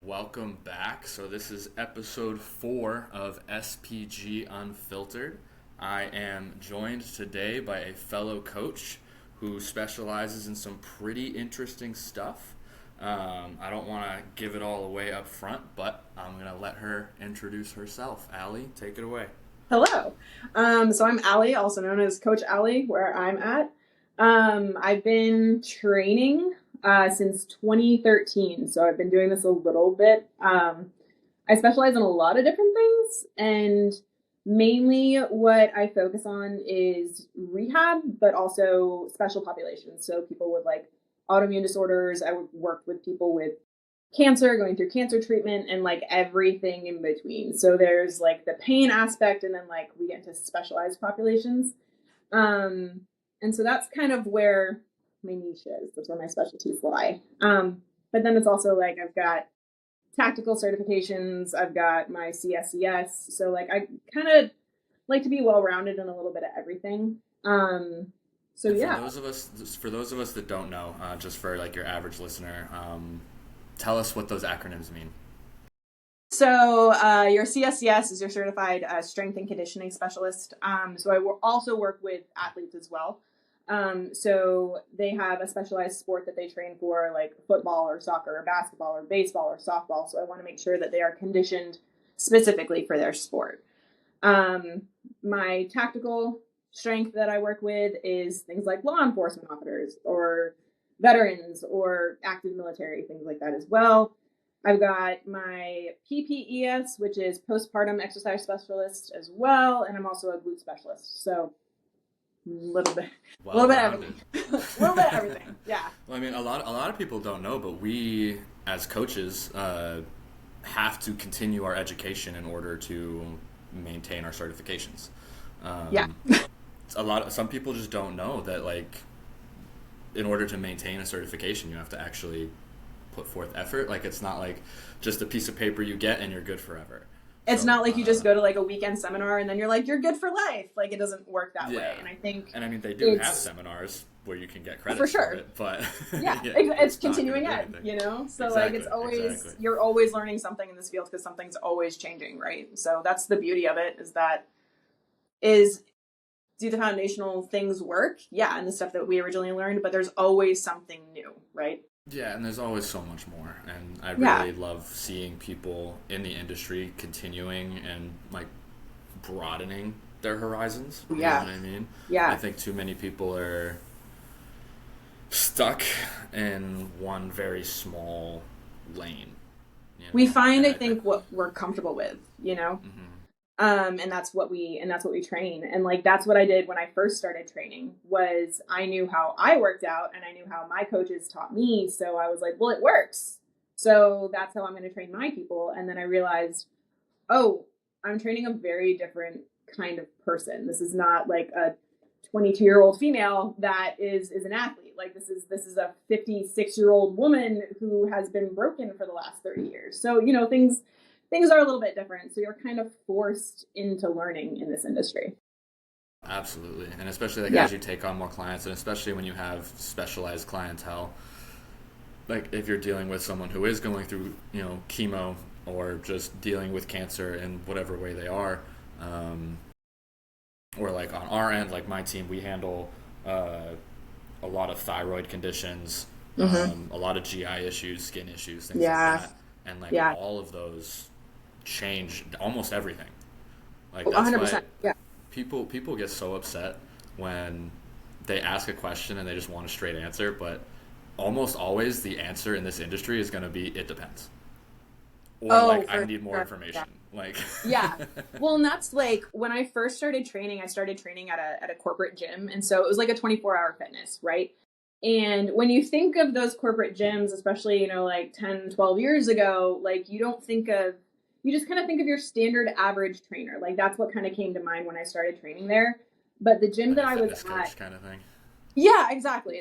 Welcome back. So, this is episode 4 of SPG Unfiltered. I am joined today by a fellow coach who specializes in some pretty interesting stuff. I don't want to give it all away up front, but I'm going to let her introduce herself. Allie, take it away. Hello. So I'm Allie, also known as Coach Allie, where I'm at. I've been training since 2013, so I've been doing this a little bit. I specialize in a lot of different things, and mainly what I focus on is rehab, but also special populations. So people with like autoimmune disorders. I would work with people with cancer, going through cancer treatment, and like everything in between. So there's like the pain aspect, and then like we get into specialized populations. And so that's kind of where my niche is. That's where my specialties lie. But then it's also like I've got tactical certifications. I've got my CSCS. So like I kind of like to be well rounded in a little bit of everything. So And yeah. for those of us that don't know, just for like your average listener, tell us what those acronyms mean. So your CSCS is your certified strength and conditioning specialist. So I will also work with athletes as well. So they have a specialized sport that they train for, like football or soccer or basketball or baseball or softball. So I want to make sure that they are conditioned specifically for their sport. My tactical strength that I work with is things like law enforcement officers or veterans or active military, things like that as well. I've got my PPES, which is postpartum exercise specialist as well, and I'm also a glute specialist. So a little bit of Well-rounded. everything, a little bit of everything. Yeah, Well, I mean, a lot of people don't know, but we as coaches have to continue our education in order to maintain our certifications. yeah. Um, some people just don't know that like in order to maintain a certification, you have to actually put forth effort. Like it's not like just a piece of paper you get and you're good forever. It's So not like you just go to like a weekend seminar and then you're like you're good for life. Like it doesn't work that way. yeah, And I think and I mean they do have it's seminars where you can get for credits for sure. it, but Yeah, yeah, it's it's not going to continuing do ed, anything. you know? So like it's Exactly, always, exactly. you're always learning something in this field because something's always changing, right? So that's the beauty of it, is that is do the foundational things work? Yeah, and the stuff that we originally learned, but there's always something new, right? Yeah, and there's always so much more. And I Yeah. really love seeing people in the industry continuing and like broadening their horizons. You know Yeah. what I mean? I Yeah. think too many people are stuck in one very small lane, you We know? find, And I I think, what we're comfortable with, you know? mhm. And that's what we train. And like that's what I did when I first started training, was I knew how I worked out and I knew how my coaches taught me. So I was like, well, it works. So that's how I'm going to train my people. And then I realized, oh, I'm training a very different kind of person. This is not like a 22-year-old female that is an athlete. Like this is a 56-year-old woman who has been broken for the last 30 years. So, things are a little bit different. So you're kind of forced into learning in this industry. Absolutely. And especially like Yeah. as you take on more clients and especially when you have specialized clientele, like if you're dealing with someone who is going through, chemo or just dealing with cancer in whatever way they are, um, or like on our end, like my team, we handle a lot of thyroid conditions, Mm-hmm. a lot of GI issues, skin issues, things like Yeah. that, and like Yeah. all of those change almost everything. Like that's why 100%. Yeah. people get so upset when they ask a question and they just want a straight answer, but almost always the answer in this industry is going to be it depends. Or Oh, like I for need more sure. Yeah. information. Like Yeah. Well, and that's like when I first started training, I started training at a corporate gym. And so it was like a 24-hour fitness, right? And when you think of those corporate gyms, especially, like 10, 12 years ago, like you just kind of think of your standard average trainer. Like that's what kind of came to mind when I started training there. But the gym like that a I was fitness at, coach kind of thing. yeah, exactly.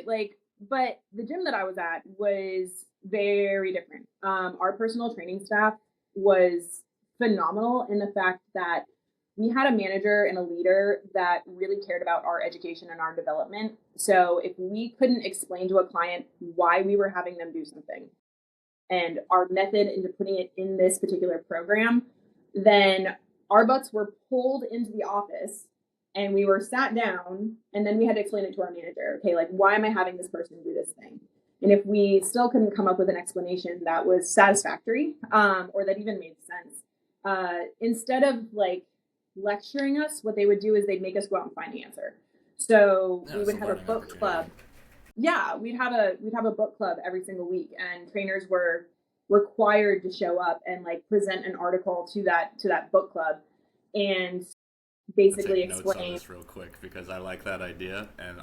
But the gym that I was at was very different. Our personal training staff was phenomenal in the fact that we had a manager and a leader that really cared about our education and our development. So if we couldn't explain to a client why we were having them do something, and our method into putting it in this particular program, then our butts were pulled into the office and we were sat down, and then we had to explain it to our manager. Okay, like, why am I having this person do this thing? And if we still couldn't come up with an explanation that was satisfactory, or that even made sense, instead of like lecturing us, what they would do is they'd make us go out and find the answer. So we would have a book club. Yeah, we'd have a book club every single week, and trainers were required to show up and like present an article to that book club, and basically explain. Notes on this real quick because I like that idea, and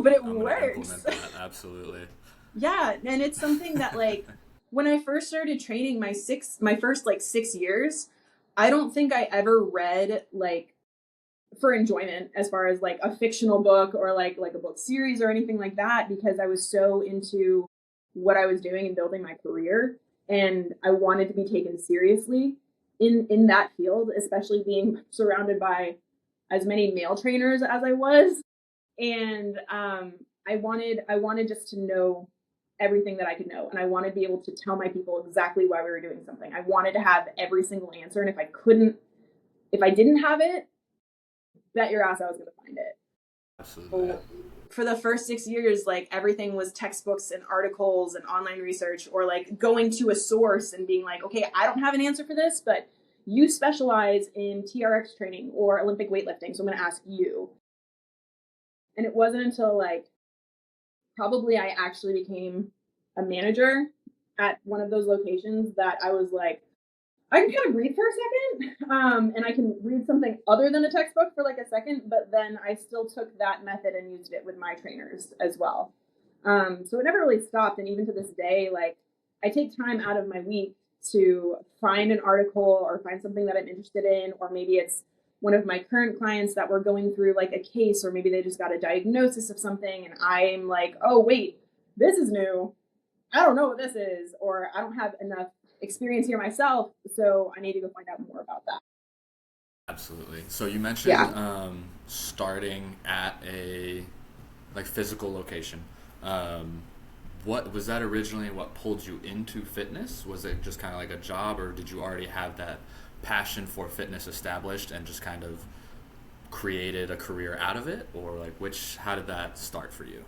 but it I'm works. Implement that. Absolutely. Yeah, and it's something that like when I first started training my first like 6 years, I don't think I ever read like for enjoyment as far as like a fictional book or like a book series or anything like that, because I was so into what I was doing and building my career, and I wanted to be taken seriously in that field, especially being surrounded by as many male trainers as I was. And I wanted just to know everything that I could know, and I wanted to be able to tell my people exactly why we were doing something. I wanted to have every single answer, and if I didn't have it, bet your ass I was going to find it. Absolutely. So for the first 6 years, like everything was textbooks and articles and online research, or like going to a source and being like, okay, I don't have an answer for this, but you specialize in TRX training or Olympic weightlifting, so I'm going to ask you. And it wasn't until like probably I actually became a manager at one of those locations that I was like, I can kind of breathe for a second, and I can read something other than a textbook for like a second, but then I still took that method and used it with my trainers as well. So it never really stopped, and even to this day, like I take time out of my week to find an article or find something that I'm interested in, or maybe it's one of my current clients that we're going through like a case, or maybe they just got a diagnosis of something, and I'm like, oh wait, this is new. I don't know what this is, or I don't have enough experience here myself, so I need to go find out more about that. Absolutely. So you mentioned starting at a like physical location. What was that originally? What pulled you into fitness? Was it just kind of like a job, or did you already have that passion for fitness established and just kind of created a career out of it, or like how did that start for you?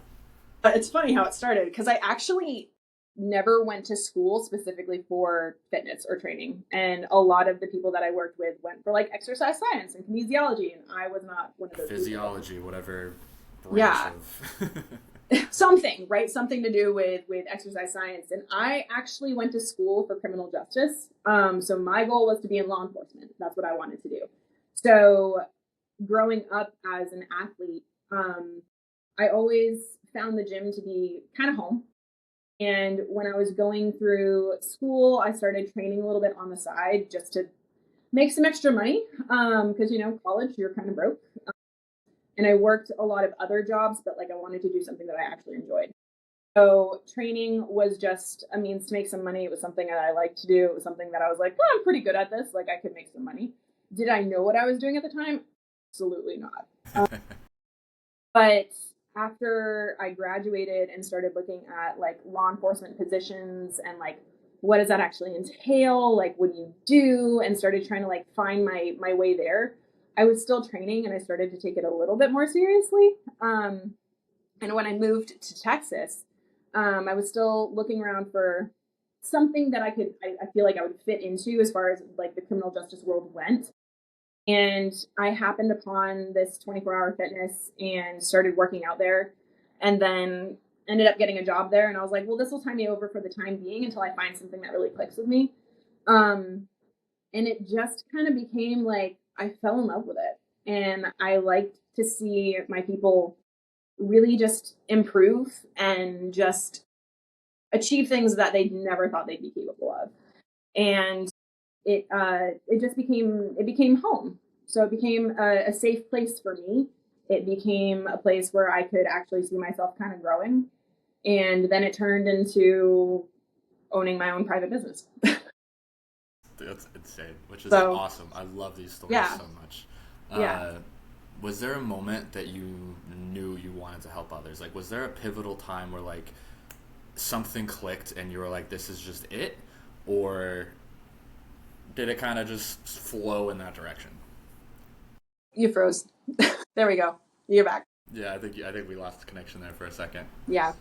It's funny how it started, because I actually never went to school specifically for fitness or training, and a lot of the people that I worked with went for like exercise science and kinesiology, and I was not one of those physiology people. Whatever branch of something to do with exercise science. And I actually went to school for criminal justice, so my goal was to be in law enforcement. That's what I wanted to do. So growing up as an athlete, I always found the gym to be kind of home. And when I was going through school, I started training a little bit on the side just to make some extra money, because, college, you're kind of broke. And I worked a lot of other jobs, but like I wanted to do something that I actually enjoyed. So training was just a means to make some money. It was something that I liked to do. It was something that I was like, I'm pretty good at this. Like I could make some money. Did I know what I was doing at the time? Absolutely not. But after I graduated and started looking at like law enforcement positions and like what does that actually entail, like what do you do, and started trying to like find my way there, I was still training, and I started to take it a little bit more seriously. And when I moved to Texas, I was still looking around for something that I feel like I would fit into as far as like the criminal justice world went. And I happened upon this 24-hour fitness and started working out there, and then ended up getting a job there. And I was like, well, this will tie me over for the time being until I find something that really clicks with me. And it just kind of became like, I fell in love with it. And I liked to see my people really just improve and just achieve things that they never thought they'd be capable of. And it became home. So it became a safe place for me. It became a place where I could actually see myself kind of growing. And then it turned into owning my own private business. That's insane, which is awesome. I love these stories so much. Was there a moment that you knew you wanted to help others? Like, was there a pivotal time where like something clicked and you were like, this is just it? or did it kind of just flow in that direction? You froze. There we go. You're back. Yeah, I think we lost the connection there for a second. Yeah.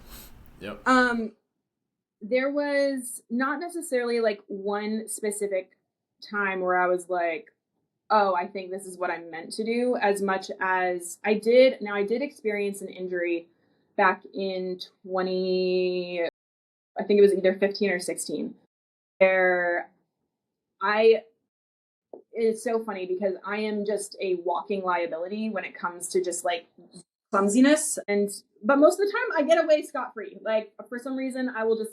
Yep. There was not necessarily like one specific time where I was like, oh, I think this is what I'm meant to do, as much as I did. Now, I did experience an injury back in I think it was either 15 or 16, where it's so funny because I am just a walking liability when it comes to just like clumsiness. But most of the time I get away scot-free. Like for some reason I will just,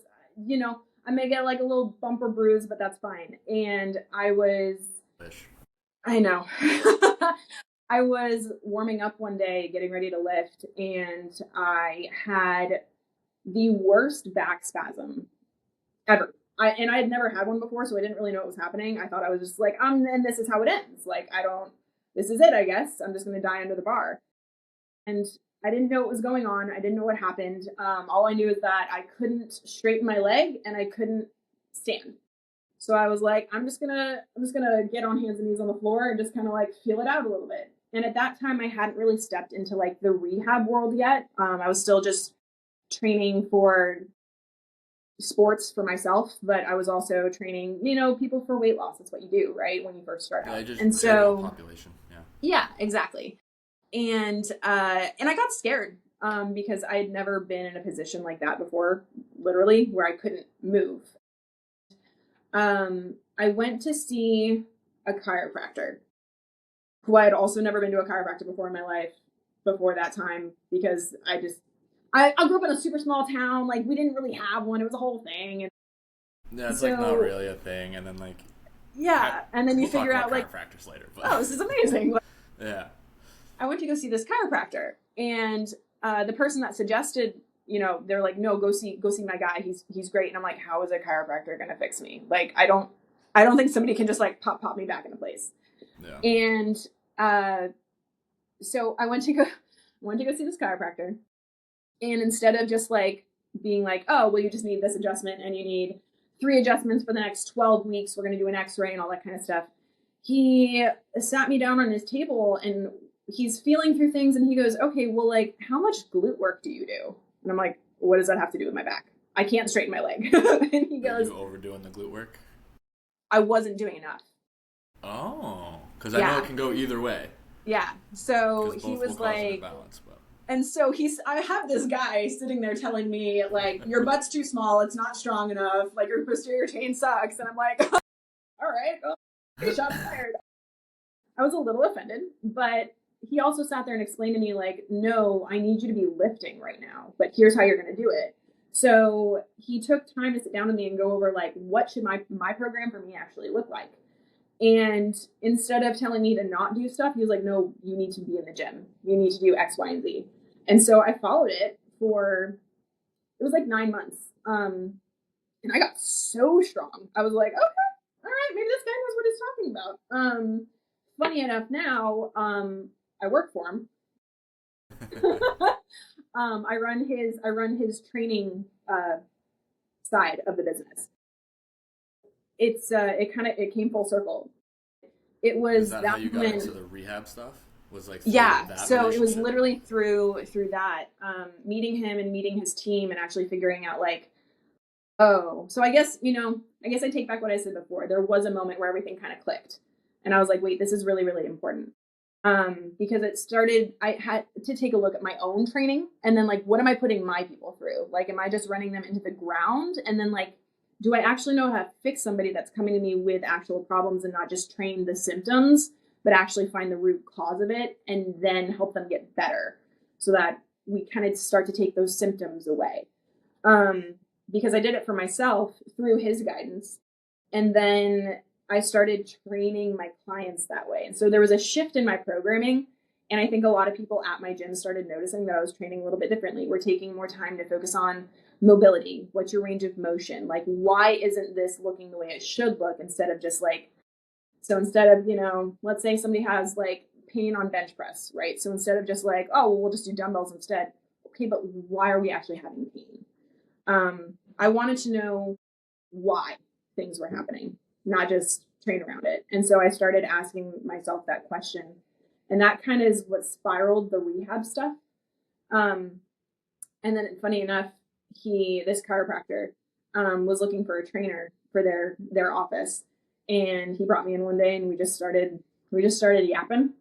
I may get like a little bump or bruise, but that's fine. And I know. I was warming up one day, getting ready to lift, and I had the worst back spasm ever. I had never had one before, so I didn't really know what was happening. I thought I was just like, and this is how it ends. Like, this is it, I guess. I'm just going to die under the bar. And I didn't know what was going on. I didn't know what happened. All I knew is that I couldn't straighten my leg and I couldn't stand. So I was like, I'm just gonna get on hands and knees on the floor and just kind of like feel it out a little bit. And at that time, I hadn't really stepped into like the rehab world yet. I was still just training for sports for myself, but I was also training, people for weight loss. That's what you do, right? When you first start out. And so population. Yeah, exactly. And I got scared because I had never been in a position like that before, literally, where I couldn't move. I went to see a chiropractor who I had also never been to a chiropractor before in my life before that time, because I grew up in a super small town. Like, we didn't really have one. It was a whole thing. And yeah, it's like not really a thing. And then like, yeah. And then you figure out like, chiropractors later, but oh, this is amazing. Yeah. I went to go see this chiropractor, and the person that suggested, they're like, no, go see my guy. He's great. And I'm like, how is a chiropractor going to fix me? Like, I don't think somebody can just like pop me back into place. Yeah. And so I went to go see this chiropractor, and instead of just like being like, oh, well, you just need this adjustment and you need 3 adjustments for the next 12 weeks, we're going to do an x-ray and all that kind of stuff, he sat me down on his table and he's feeling through things, and he goes, okay, well, like, how much glute work do you do? And I'm like, what does that have to do with my back? I can't straighten my leg. And he goes, are you overdoing the glute work? I wasn't doing enough. Oh, because I know it can go either way. Yeah. So he was like, balance, but. And so I have this guy sitting there telling me, like, your butt's too small, it's not strong enough, like, your posterior chain sucks. And I'm like, all right, well, shot fired. I was a little offended, but he also sat there and explained to me, like, no, I need you to be lifting right now, but here's how you're going to do it. So he took time to sit down with me and go over, like, what should my program for me actually look like? And instead of telling me to not do stuff, he was like, no, you need to be in the gym. You need to do X, Y, and Z. And so I followed it it was like 9 months. And I got so strong. I was like, okay, all right, maybe this guy knows what he's talking about. Funny enough now, I work for him. I run his training side of the business. It came full circle. It was Is that how you got into the rehab stuff? Was like so it was literally through that, meeting him and meeting his team and actually figuring out like, oh, so I guess I take back what I said before. There was a moment where everything kind of clicked. And I was like, wait, this is really, really important. Because I had to take a look at my own training and then like, what am I putting my people through? Like, am I just running them into the ground? And then like, do I actually know how to fix somebody that's coming to me with actual problems and not just train the symptoms, but actually find the root cause of it and then help them get better so that we kind of start to take those symptoms away. Because I did it for myself through his guidance. And then I started training my clients that way. And so there was a shift in my programming. And I think a lot of people at my gym started noticing that I was training a little bit differently. We're taking more time to focus on mobility. What's your range of motion? Like, why isn't this looking the way it should look instead of just like, so instead of, let's say somebody has like pain on bench press, right? So instead of just like, oh, well, we'll just do dumbbells instead. Okay, but why are we actually having pain? I wanted to know why things were happening, not just train around it. And so I started asking myself that question. And that kind of is what spiraled the rehab stuff. And then funny enough, this chiropractor, was looking for a trainer for their office. And he brought me in one day and we just started yapping.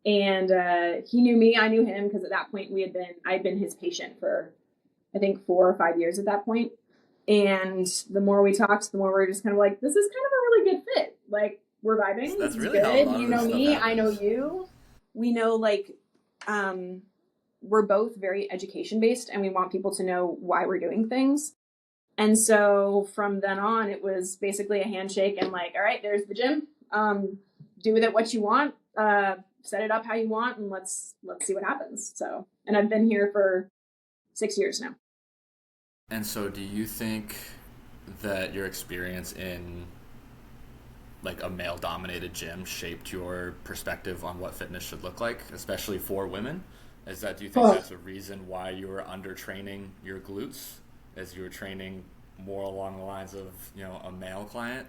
And he knew me, I knew him, because at that point I'd been his patient for, I think, 4 or 5 years at that point. And the more we talked, the more we were just kind of like, this is kind of a really good fit. Like, we're vibing. That's this really is good. how a lot You of know this me, stuff I know happens. you. We know, like, we're both very education based and we want people to know why we're doing things. And so from then on, it was basically a handshake and like, all right, there's the gym. Do with it what you want. Set it up how you want, and let's see what happens. So, and I've been here for 6 years now. And so do you think that your experience in like a male dominated gym shaped your perspective on what fitness should look like, especially for women? Do you think that's a reason why you were under training your glutes as you were training more along the lines of, a male client?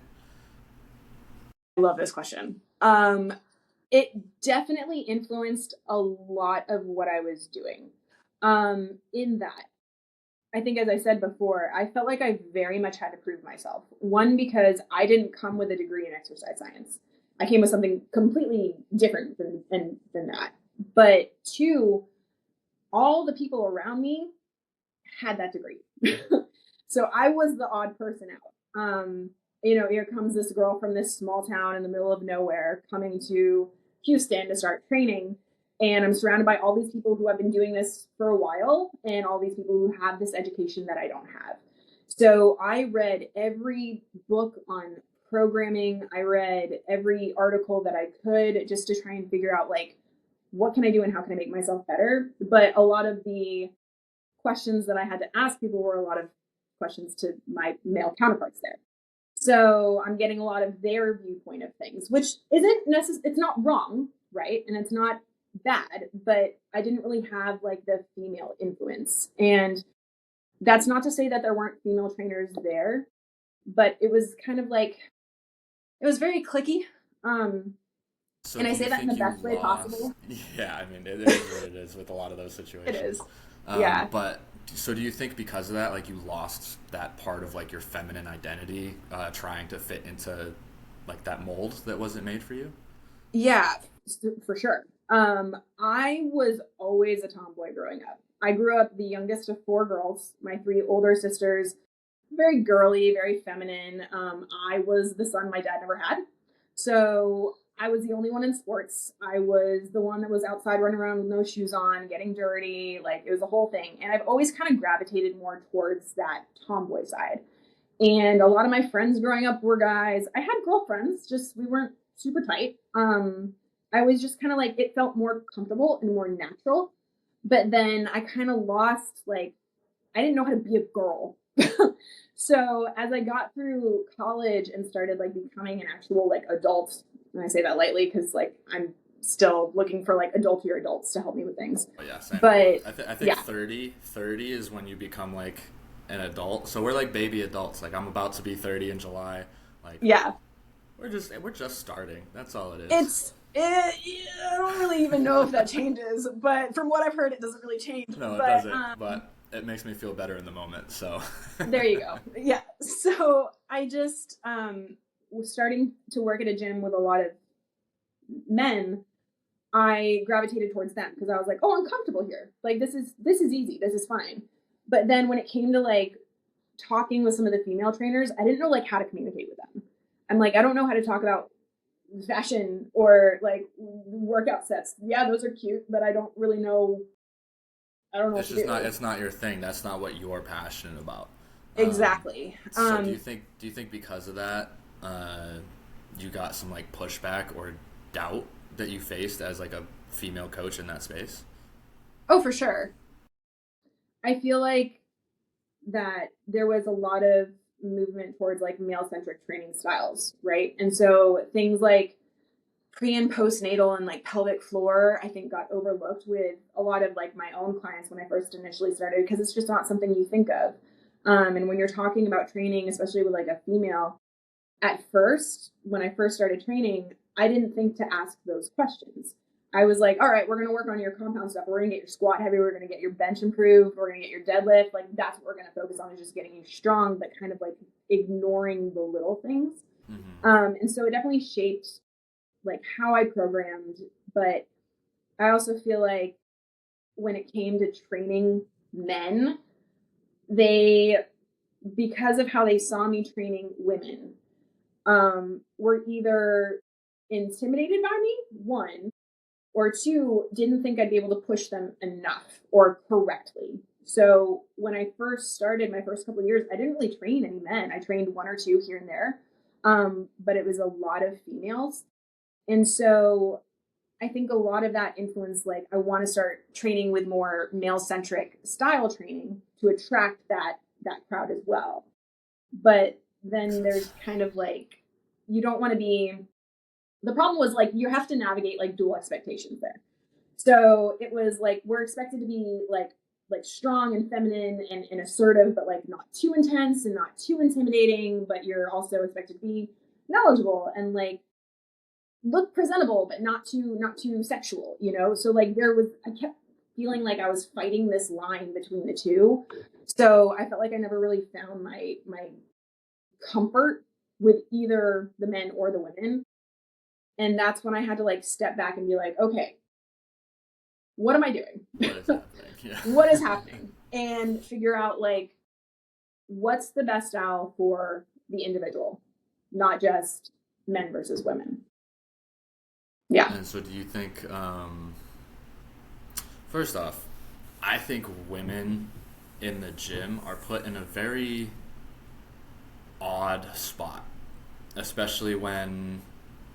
I love this question. It definitely influenced a lot of what I was doing. In that, I think, as I said before, I felt like I very much had to prove myself. One, because I didn't come with a degree in exercise science. I came with something completely different than that. But two, all the people around me had that degree. So I was the odd person out. Here comes this girl from this small town in the middle of nowhere coming to Houston to start training. And I'm surrounded by all these people who have been doing this for a while and all these people who have this education that I don't have. So I read every book on programming. I read every article that I could just to try and figure out, like, what can I do and how can I make myself better? But a lot of the questions that I had to ask people were a lot of questions to my male counterparts there. So I'm getting a lot of their viewpoint of things, which isn't it's not wrong, right? And it's not bad, but I didn't really have like the female influence. And that's not to say that there weren't female trainers there, but it was kind of like, it was very cliquey. So And I do you say that in think the you best way lost? possible. Yeah, I mean, it is what it is with a lot of those It situations. is. Yeah. But so do you think because of that, like, you lost that part of like your feminine identity, trying to fit into like that mold that wasn't made for you? Yeah, for sure. I was always a tomboy growing up. I grew up the youngest of 4 girls. My 3 older sisters, very girly, very feminine. I was the son my dad never had. So I was the only one in sports. I was the one that was outside running around with no shoes on, getting dirty. Like, it was a whole thing. And I've always kind of gravitated more towards that tomboy side. And a lot of my friends growing up were guys. I had girlfriends, just we weren't super tight. I was just kind of like, it felt more comfortable and more natural. But then I kind of lost, like, I didn't know how to be a girl. So as I got through college and started like becoming an actual like adult, and I say that lightly because like I'm still looking for like adultier adults to help me with things. Oh yeah, same. But I think yeah, 30 is when you become like an adult. So we're like baby adults. Like, I'm about to be 30 in July. Like, yeah, we're just starting. That's all it is. I don't really even know if that changes, but from what I've heard, it doesn't really change. No, it But doesn't. But it makes me feel better in the moment. So there you go. Yeah. So I just was starting to work at a gym with a lot of men. I gravitated towards them because I was like, oh, I'm comfortable here. Like, this is easy. This is fine. But then when it came to like talking with some of the female trainers, I didn't know like how to communicate with them. I'm like, I don't know how to talk about fashion or like workout sets. Yeah, those are cute, but I don't really know. I don't know it's what to just do. not. It's not your thing. That's not what you're passionate about. Exactly. So do you think because of that, you got some like pushback or doubt that you faced as like a female coach in that space? Oh, for sure. I feel like that there was a lot of movement towards like male centric training styles, right? And so things like pre and postnatal and like pelvic floor, I think, got overlooked with a lot of like my own clients when I first initially started, because it's just not something you think of. And when you're talking about training, especially with like a female, at first, when I first started training, I didn't think to ask those questions. I was like, all right, we're going to work on your compound stuff. We're going to get your squat heavy. We're going to get your bench improved. We're going to get your deadlift. Like, that's what we're going to focus on, is just getting you strong, but kind of like ignoring the little things. And so it definitely shaped like how I programmed. But I also feel like when it came to training men, they, because of how they saw me training women, were either intimidated by me, one, or two, didn't think I'd be able to push them enough or correctly. So when I first started, my first couple of years, I didn't really train any men. I trained one or two here and there, but it was a lot of females. And so I think a lot of that influenced, like, I want to start training with more male-centric style training to attract that crowd as well. But then there's kind of like, you don't want to be, the problem was like, you have to navigate like dual expectations there. So it was like, we're expected to be like strong and feminine and assertive, but like not too intense and not too intimidating, but you're also expected to be knowledgeable and like look presentable, but not too sexual, you know? So like I kept feeling like I was fighting this line between the two. So I felt like I never really found my comfort with either the men or the women. And that's when I had to like step back and be like, okay, what am I doing? What is happening? Yeah. What is happening? And figure out like, what's the best style for the individual, not just men versus women. Yeah. And so do you think, first off, I think women in the gym are put in a very odd spot, especially when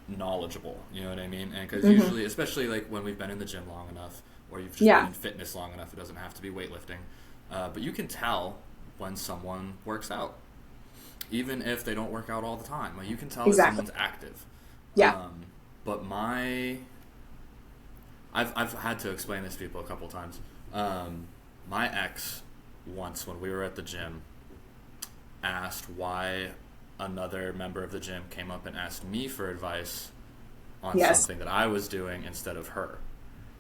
knowledgeable, you know what I mean? And because usually, especially like when we've been in the gym long enough, or you've just been in fitness long enough, it doesn't have to be weightlifting, but you can tell when someone works out, even if they don't work out all the time. Like, you can tell that someone's active. But I've had to explain this to people a couple times. My ex once, when we were at the gym, asked why another member of the gym came up and asked me for advice on something that I was doing instead of her.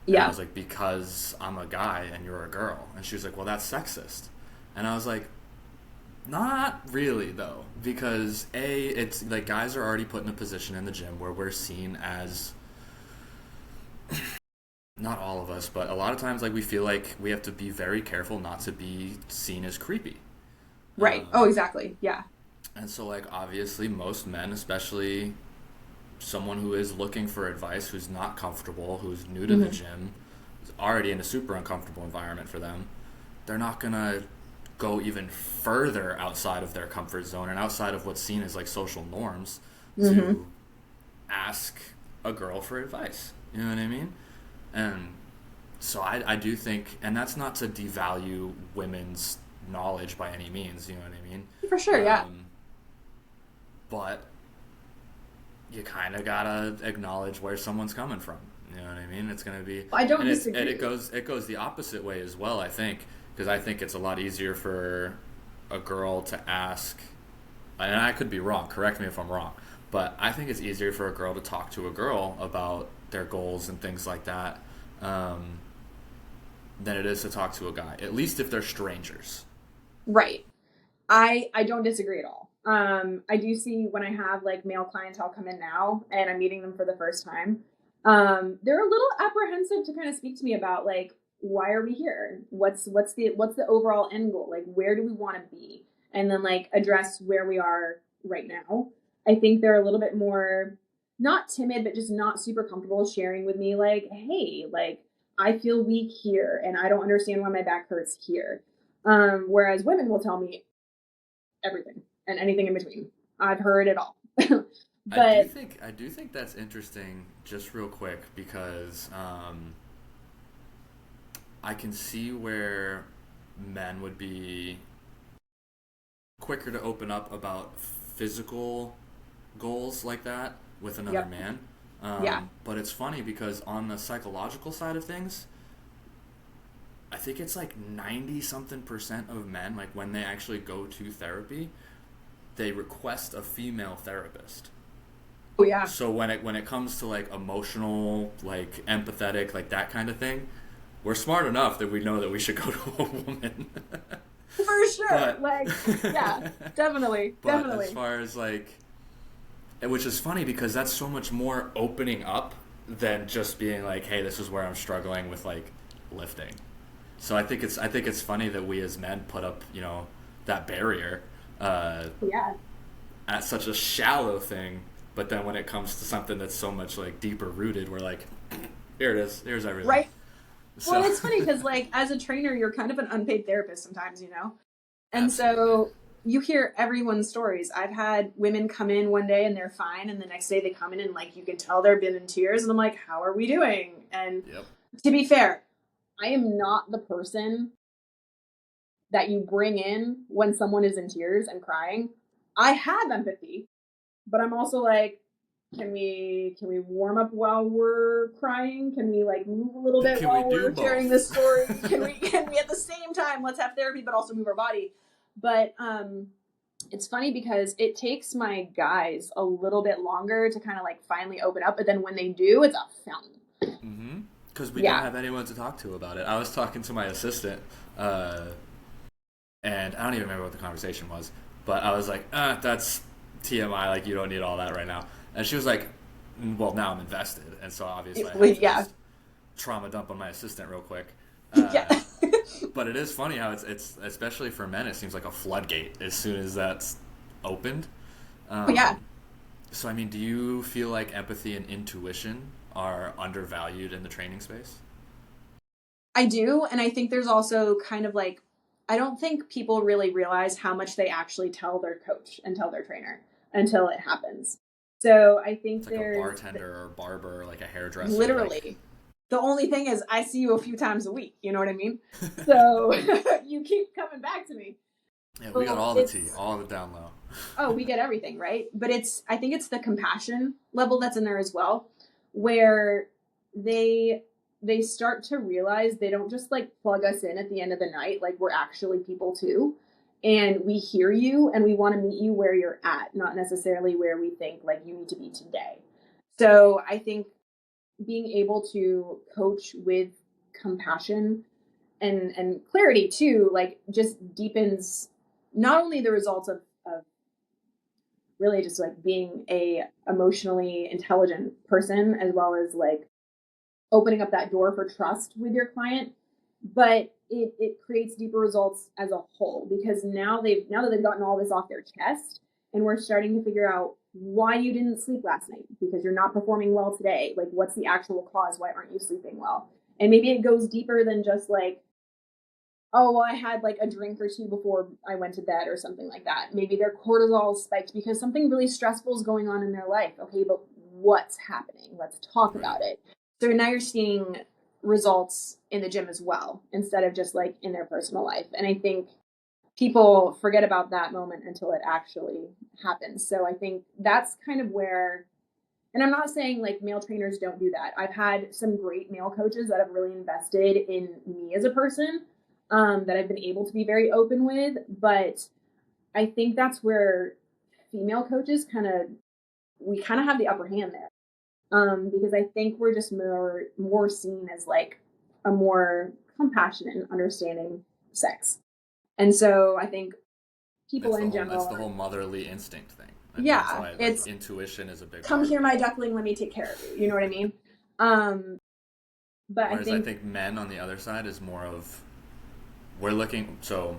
And I was like, because I'm a guy and you're a girl. And she was like, well, that's sexist. And I was like, not really, though, because it's like guys are already put in a position in the gym where we're seen as, not all of us, but a lot of times, like, we feel like we have to be very careful not to be seen as creepy. Right. Oh, exactly. Yeah. And so, like, obviously most men, especially someone who is looking for advice, who's not comfortable, who's new to the gym, is already in a super uncomfortable environment for them, they're not going to go even further outside of their comfort zone and outside of what's seen as like social norms to ask a girl for advice. You know what I mean? And so I do think, and that's not to devalue women's knowledge by any means, you know what I mean? For sure, yeah. But you kind of gotta acknowledge where someone's coming from. You know what I mean? It's gonna be. I don't disagree. And it goes the opposite way as well, I think, because I think it's a lot easier for a girl to ask, and I could be wrong. Correct me if I'm wrong, but I think it's easier for a girl to talk to a girl about their goals and things like that than it is to talk to a guy. At least if they're strangers. Right. I don't disagree at all. I do see when I have like male clientele come in now and I'm meeting them for the first time, they're a little apprehensive to kind of speak to me about like, why are we here? What's the overall end goal? Like, where do we want to be? And then like address where we are right now. I think they're a little bit more not timid, but just not super comfortable sharing with me like, hey, like I feel weak here and I don't understand why my back hurts here. Whereas women will tell me everything and anything in between. I've heard it all. But I do think that's interesting, just real quick, because I can see where men would be quicker to open up about physical goals like that with another man. But it's funny because on the psychological side of things, I think it's like 90-something% of men, like when they actually go to therapy, they request a female therapist. Oh yeah. So when it comes to like emotional, like empathetic, like that kind of thing, we're smart enough that we know that we should go to a woman. For sure. Like, yeah, definitely. As far as like, which is funny because that's so much more opening up than just being like, hey, this is where I'm struggling with like lifting. So I think it's funny that we as men put up, you know, that barrier at such a shallow thing, but then when it comes to something that's so much like deeper rooted, we're like, here it is, here's everything. Right. So. Well, it's funny because like as a trainer, you're kind of an unpaid therapist sometimes, you know, and Absolutely. So you hear everyone's stories. I've had women come in one day and they're fine, and the next day they come in and like you can tell they've been in tears, and I'm like, how are we doing? And to be fair, I am not the person that you bring in when someone is in tears and crying. I have empathy, but I'm also like, can we warm up while we're crying? Can we like move a little bit while we're sharing this story? Can we at the same time, let's have therapy, but also move our body. But it's funny because it takes my guys a little bit longer to kind of like finally open up. But then when they do, it's a fountain. Mm-hmm. Because we don't have anyone to talk to about it. I was talking to my assistant, and I don't even remember what the conversation was, but I was like, that's TMI, like you don't need all that right now. And she was like, well, now I'm invested. And so obviously I had to just trauma dump on my assistant real quick. But it is funny how it's especially for men, it seems like a floodgate as soon as that's opened. So, I mean, do you feel like empathy and intuition are undervalued in the training space? I do. And I think there's also kind of like, I don't think people really realize how much they actually tell their coach and tell their trainer until it happens. So I think it's like a bartender or barber, like a hairdresser. Literally. Like... The only thing is I see you a few times a week. You know what I mean? So you keep coming back to me. Yeah, we got all the tea, all the down low. Oh, we get everything, right? But I think it's the compassion level that's in there as well, where they start to realize they don't just like plug us in at the end of the night. Like we're actually people too. And we hear you and we want to meet you where you're at, not necessarily where we think like you need to be today. So I think being able to coach with compassion and clarity too, like just deepens not only the results of really just like being a emotionally intelligent person, as well as like opening up that door for trust with your client, but it creates deeper results as a whole, because now that they've gotten all this off their chest and we're starting to figure out why you didn't sleep last night, because you're not performing well today. Like what's the actual cause? Why aren't you sleeping well? And maybe it goes deeper than just like, oh, well, I had like a drink or two before I went to bed or something like that. Maybe their cortisol spiked because something really stressful is going on in their life. Okay, but what's happening? Let's talk about it. So now you're seeing results in the gym as well, instead of just like in their personal life. And I think people forget about that moment until it actually happens. So I think that's kind of where, and I'm not saying like male trainers don't do that. I've had some great male coaches that have really invested in me as a person, that I've been able to be very open with. But I think that's where female coaches we kind of have the upper hand there. Because I think we're just more seen as like a more compassionate and understanding sex. And so I think people in general... That's the whole motherly instinct thing. That's why, it's... Like, intuition is a big come here, my duckling, let me take care of you. You know what I mean? But whereas I think men on the other side is more of... We're looking... So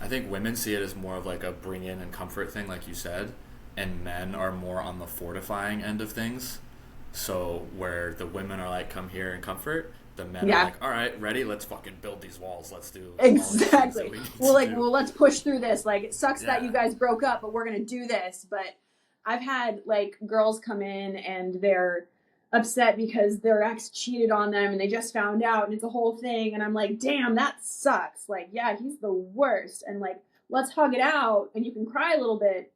I think women see it as more of like a bring in and comfort thing, like you said. And men are more on the fortifying end of things. So where the women are like, come here and comfort, the men are like, all right, ready, let's fucking build these walls, let's do exactly. Well, let's push through this. Like, it sucks that you guys broke up, but we're gonna do this. But I've had like girls come in and they're upset because their ex cheated on them and they just found out and it's a whole thing, and I'm like, damn, that sucks. Like, yeah, he's the worst, and like, let's hug it out and you can cry a little bit,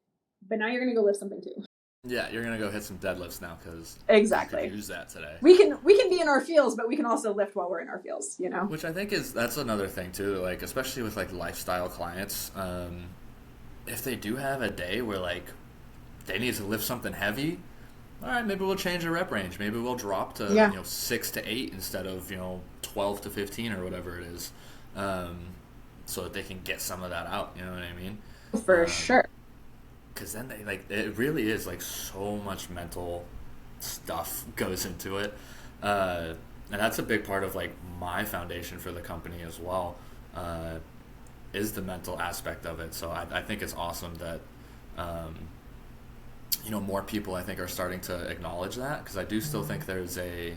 but now you're gonna go lift something too. Yeah, you're gonna go hit some deadlifts now because exactly you could use that today. We can be in our feels, but we can also lift while we're in our feels, you know. Which I think that's another thing too. Like especially with like lifestyle clients, if they do have a day where like they need to lift something heavy, all right, maybe we'll change the rep range. Maybe we'll drop to Yeah, 6 to 8 instead of 12 to 15 or whatever it is, so that they can get some of that out. You know what I mean? for sure. Because then they like it really is like so much mental stuff goes into it, and that's a big part of like my foundation for the company as well. Is the mental aspect of it. So I think it's awesome that more people I think are starting to acknowledge that, because I do still think there's a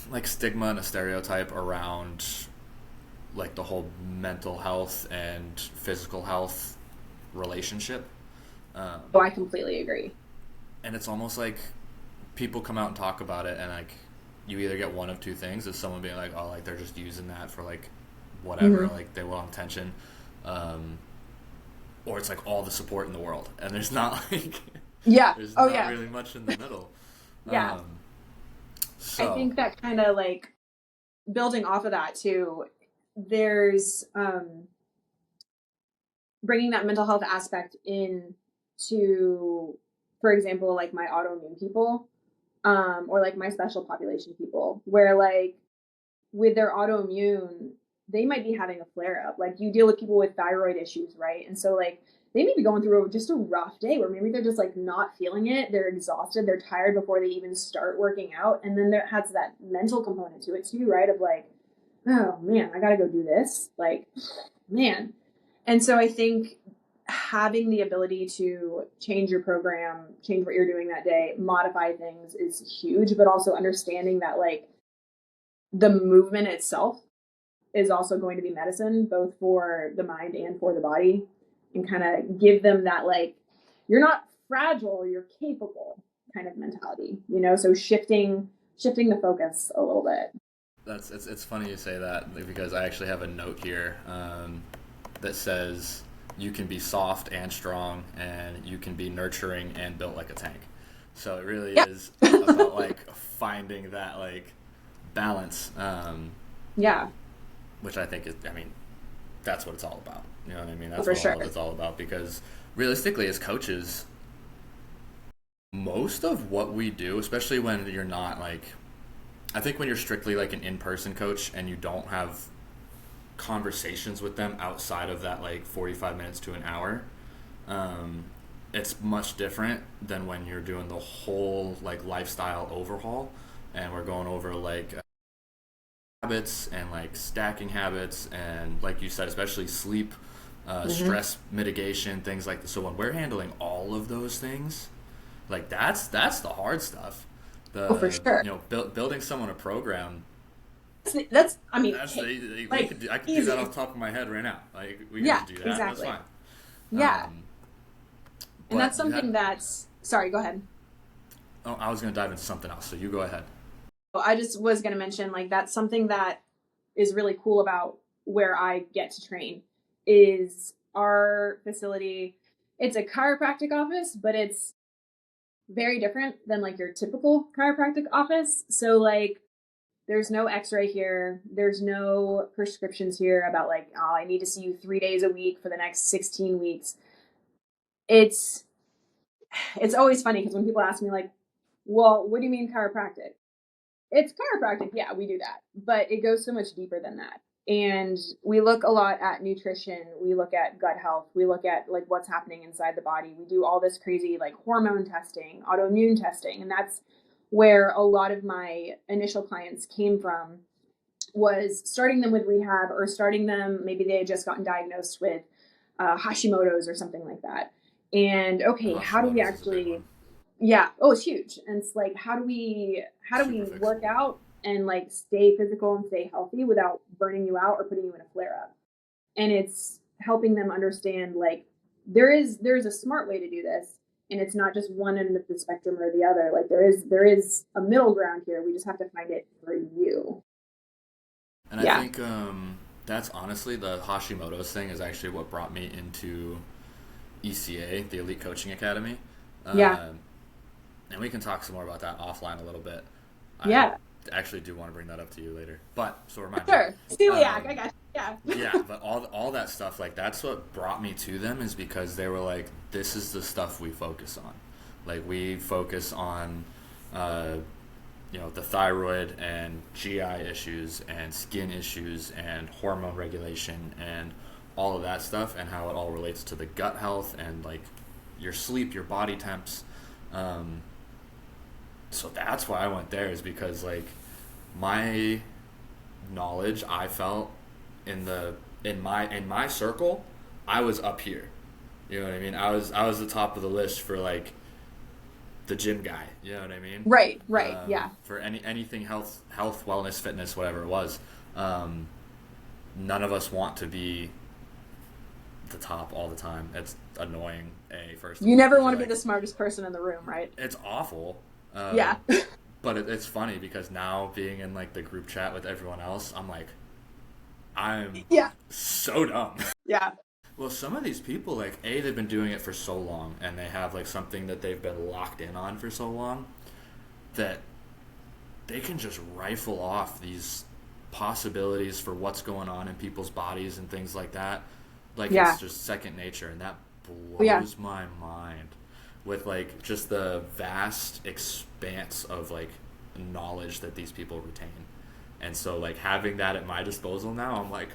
like stigma and a stereotype around like the whole mental health and physical health relationship. Oh, I completely agree. And it's almost like people come out and talk about it, and like you either get one of two things: is someone being like, oh, like they're just using that for like whatever, like they want attention, or it's like all the support in the world, and there's not like Yeah. there's Oh, not yeah. really much in the middle. Yeah. I So think that kind of like building off of that too, there's bringing that mental health aspect in to, for example, like my autoimmune people, or like my special population people, where like with their autoimmune, they might be having a flare up. Like you deal with people with thyroid issues, right? And so like they may be going through just a rough day where maybe they're just like not feeling it. They're exhausted. They're tired before they even start working out. And then there has that mental component to it too, right? Of like, oh man, I got to go do this. Like, man. And so I think having the ability to change your program, change what you're doing that day, modify things is huge, but also understanding that like the movement itself is also going to be medicine, both for the mind and for the body, and kind of give them that like, you're not fragile, you're capable kind of mentality, So shifting the focus a little bit. it's funny you say that, because I actually have a note here that says you can be soft and strong, and you can be nurturing and built like a tank. So it really Yeah. is about like finding that like balance, Yeah, which I think is, I mean, that's what it's all about. You know what I mean? That's for what sure. all of it's all about, because realistically, as coaches, most of what we do, especially when you're not like, I think when you're strictly like an in-person coach and you don't have conversations with them outside of that like 45 minutes to an hour, it's much different than when you're doing the whole like lifestyle overhaul, and we're going over like habits and like stacking habits, and like you said, especially sleep, stress mitigation, things like this. So when we're handling all of those things, like that's the hard stuff. Oh, for The sure. building someone a program. That's I mean, That's hey, like I could do easy. that off the top of my head right now. Like we can Yeah, just do that. exactly. That's fine. Yeah, and But that's something that's. Sorry, go ahead. oh, I was going to dive into something else, so you go ahead. Well, I just was going to mention like that's something that is really cool about where I get to train is our facility. It's a chiropractic office, but it's very different than like your typical chiropractic office. So like there's no x-ray here. There's no prescriptions here about like, oh, I need to see you 3 days a week for the next 16 weeks. It's it's always funny because when people ask me like, well, what do you mean chiropractic? It's chiropractic. Yeah, we do that. But it goes so much deeper than that. And we look a lot at nutrition. We look at gut health. We look at like what's happening inside the body. We do all this crazy like hormone testing, autoimmune testing. And that's where a lot of my initial clients came from, was starting them with rehab, or starting them, maybe they had just gotten diagnosed with Hashimoto's or something like that. And okay, how do we Hashimoto's is a big actually, one. yeah, oh, it's huge. And it's like, how do Super we work fixable. out and like stay physical and stay healthy without burning you out or putting you in a flare up? And it's helping them understand like there is a smart way to do this, and it's not just one end of the spectrum or the other. Like there is a middle ground here. We just have to find it for you. And I Yeah. think that's honestly, the Hashimoto's thing is actually what brought me into ECA, the Elite Coaching Academy. Yeah. And we can talk some more about that offline a little bit. I Yeah. actually do want to bring that up to you later. But so remind me. Sure. Celiac, I Um, got you. yeah, but all that stuff, like that's what brought me to them, is because they were like, this is the stuff we focus on. Like we focus on, uh, the thyroid and GI issues and skin issues and hormone regulation and all of that stuff, and how it all relates to the gut health and like your sleep, your body temps. Um, so that's why I went there, is because like my knowledge, I felt in my circle, I was up here. You know what I mean? I was the top of the list for like the gym guy. You know what I mean? Right, yeah. For anything health, wellness, fitness, whatever it was. None of us want to be the top all the time. It's annoying. First of You all, never 'cause want you're to be like, the smartest person in the room, right? it's awful. Yeah. But it's funny because now being in like the group chat with everyone else, I'm like, I'm Yeah. so dumb. Yeah. Well, some of these people, like, they've been doing it for so long, and they have, like, something that they've been locked in on for so long, that they can just rifle off these possibilities for what's going on in people's bodies and things like that. Like, Yeah. it's just second nature, and that Yeah. blows my mind with, like, just the vast expanse of, like, knowledge that these people retain. And so, like, having that at my disposal now, I'm like,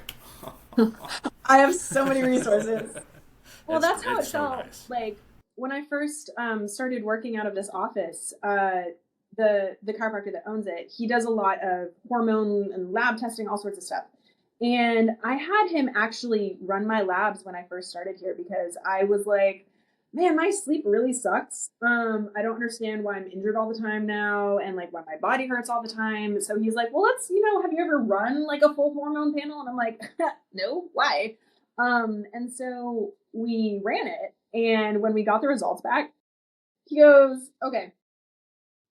I have so many resources. Well, it's that's how it so felt. nice. Like when I first started working out of this office, the chiropractor that owns it, he does a lot of hormone and lab testing, all sorts of stuff. And I had him actually run my labs when I first started here because I was like, man, my sleep really sucks. I don't understand why I'm injured all the time now and like why my body hurts all the time. So he's like, well, let's, have you ever run like a full hormone panel? And I'm like, no, why? And so we ran it. And when we got the results back, he goes, okay,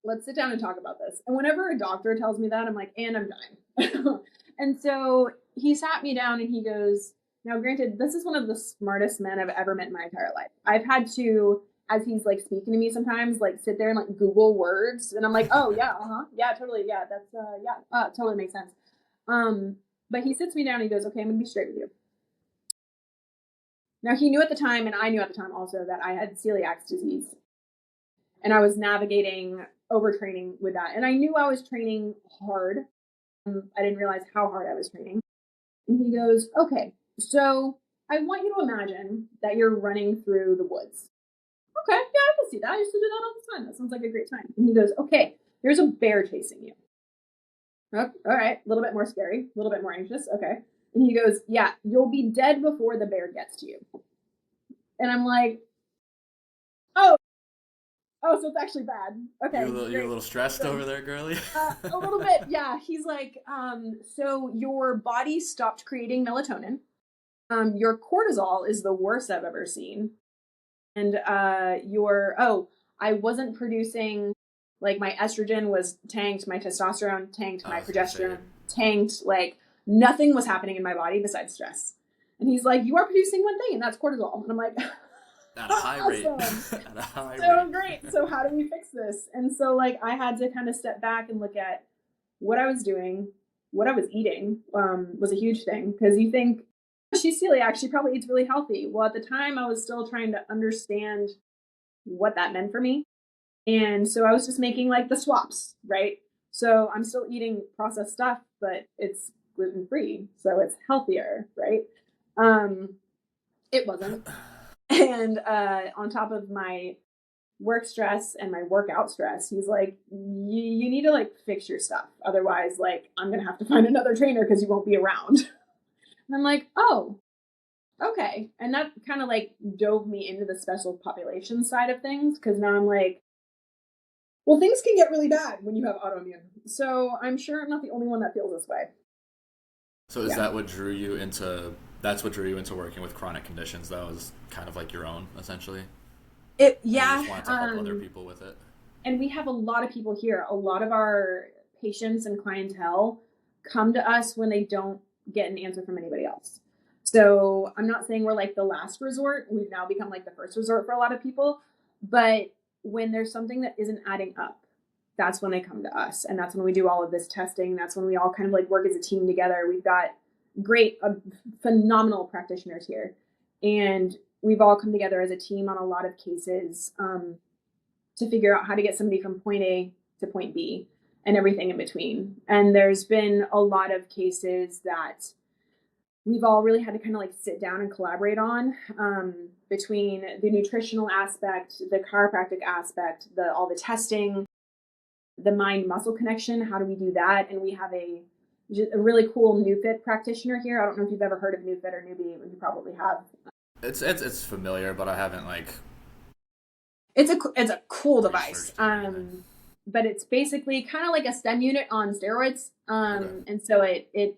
let's sit down and talk about this. And whenever a doctor tells me that, I'm like, and I'm dying. And so he sat me down and he goes, now, granted, this is one of the smartest men I've ever met in my entire life. I've had to, as he's like speaking to me sometimes, like sit there and like Google words. And I'm like, oh, yeah, yeah, totally. Yeah, that's, totally makes sense. But he sits me down and he goes, okay, I'm going to be straight with you. Now, he knew at the time, and I knew at the time also, that I had celiac disease. And I was navigating overtraining with that. And I knew I was training hard. I didn't realize how hard I was training. And he goes, okay, so I want you to imagine that you're running through the woods. Okay, yeah, I can see that. I used to do that all the time. That sounds like a great time. And he goes, okay, there's a bear chasing you. Oh, all right, a little bit more scary, a little bit more anxious. Okay. And he goes, yeah, you'll be dead before the bear gets to you. And I'm like, oh, so it's actually bad. Okay, You're a little stressed over there, girly? A little bit, yeah. He's like, so your body stopped creating melatonin. Your cortisol is the worst I've ever seen. And I wasn't producing, like my estrogen was tanked, my testosterone tanked, my progesterone tanked, like nothing was happening in my body besides stress. And he's like, you are producing one thing, and that's cortisol. And I'm like, at a high rate. awesome. At a high So rate. great. So how do we fix this? And so like I had to kind of step back and look at what I was doing, what I was eating, was a huge thing. Because you think, she's celiac, she probably eats really healthy. Well, at the time I was still trying to understand what that meant for me. And so I was just making like the swaps, right? So I'm still eating processed stuff, but it's gluten-free, so it's healthier, right? It wasn't. And on top of my work stress and my workout stress, he's like, you need to like fix your stuff. Otherwise, like, I'm going to have to find another trainer because you won't be around. And I'm like, oh, okay. And that kind of like dove me into the special population side of things. Cause now I'm like, well, things can get really bad when you have autoimmune. So I'm sure I'm not the only one that feels this way. So is that what drew you into, that's what drew you into working with chronic conditions? That was kind of like your own, essentially? Yeah. And you just wanted to help other people with it? And we have a lot of people here. A lot of our patients and clientele come to us when they don't get an answer from anybody else. So I'm not saying we're like the last resort. We've now become like the first resort for a lot of people. But when there's something that isn't adding up, that's when they come to us. And that's when we do all of this testing. That's when we all kind of like work as a team together. We've got phenomenal practitioners here. And we've all come together as a team on a lot of cases to figure out how to get somebody from point A to point B and everything in between. And there's been a lot of cases that we've all really had to kind of like sit down and collaborate on between the nutritional aspect, the chiropractic aspect, all the testing, the mind-muscle connection. How do we do that? And we have a really cool new fit practitioner here. I don't know if you've ever heard of new fit or newbie. You probably have. It's familiar, but I haven't like. It's a cool device. But it's basically kind of like a STEM unit on steroids. Okay. And so it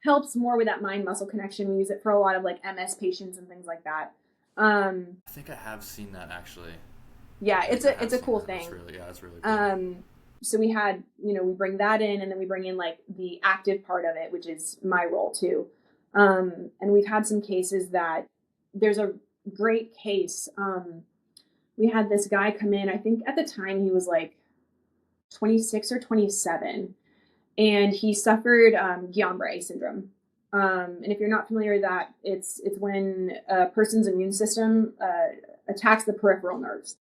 helps more with that mind-muscle connection. We use it for a lot of like MS patients and things like that. I think I have seen that actually. Yeah, it's a cool thing. It's really cool. So we had, we bring that in, and then we bring in like the active part of it, which is my role too. And we've had some cases that there's a great case. We had this guy come in, I think at the time he was like 26 or 27, and he suffered Guillain-Barré syndrome. And if you're not familiar with that, it's when a person's immune system attacks the peripheral nerves.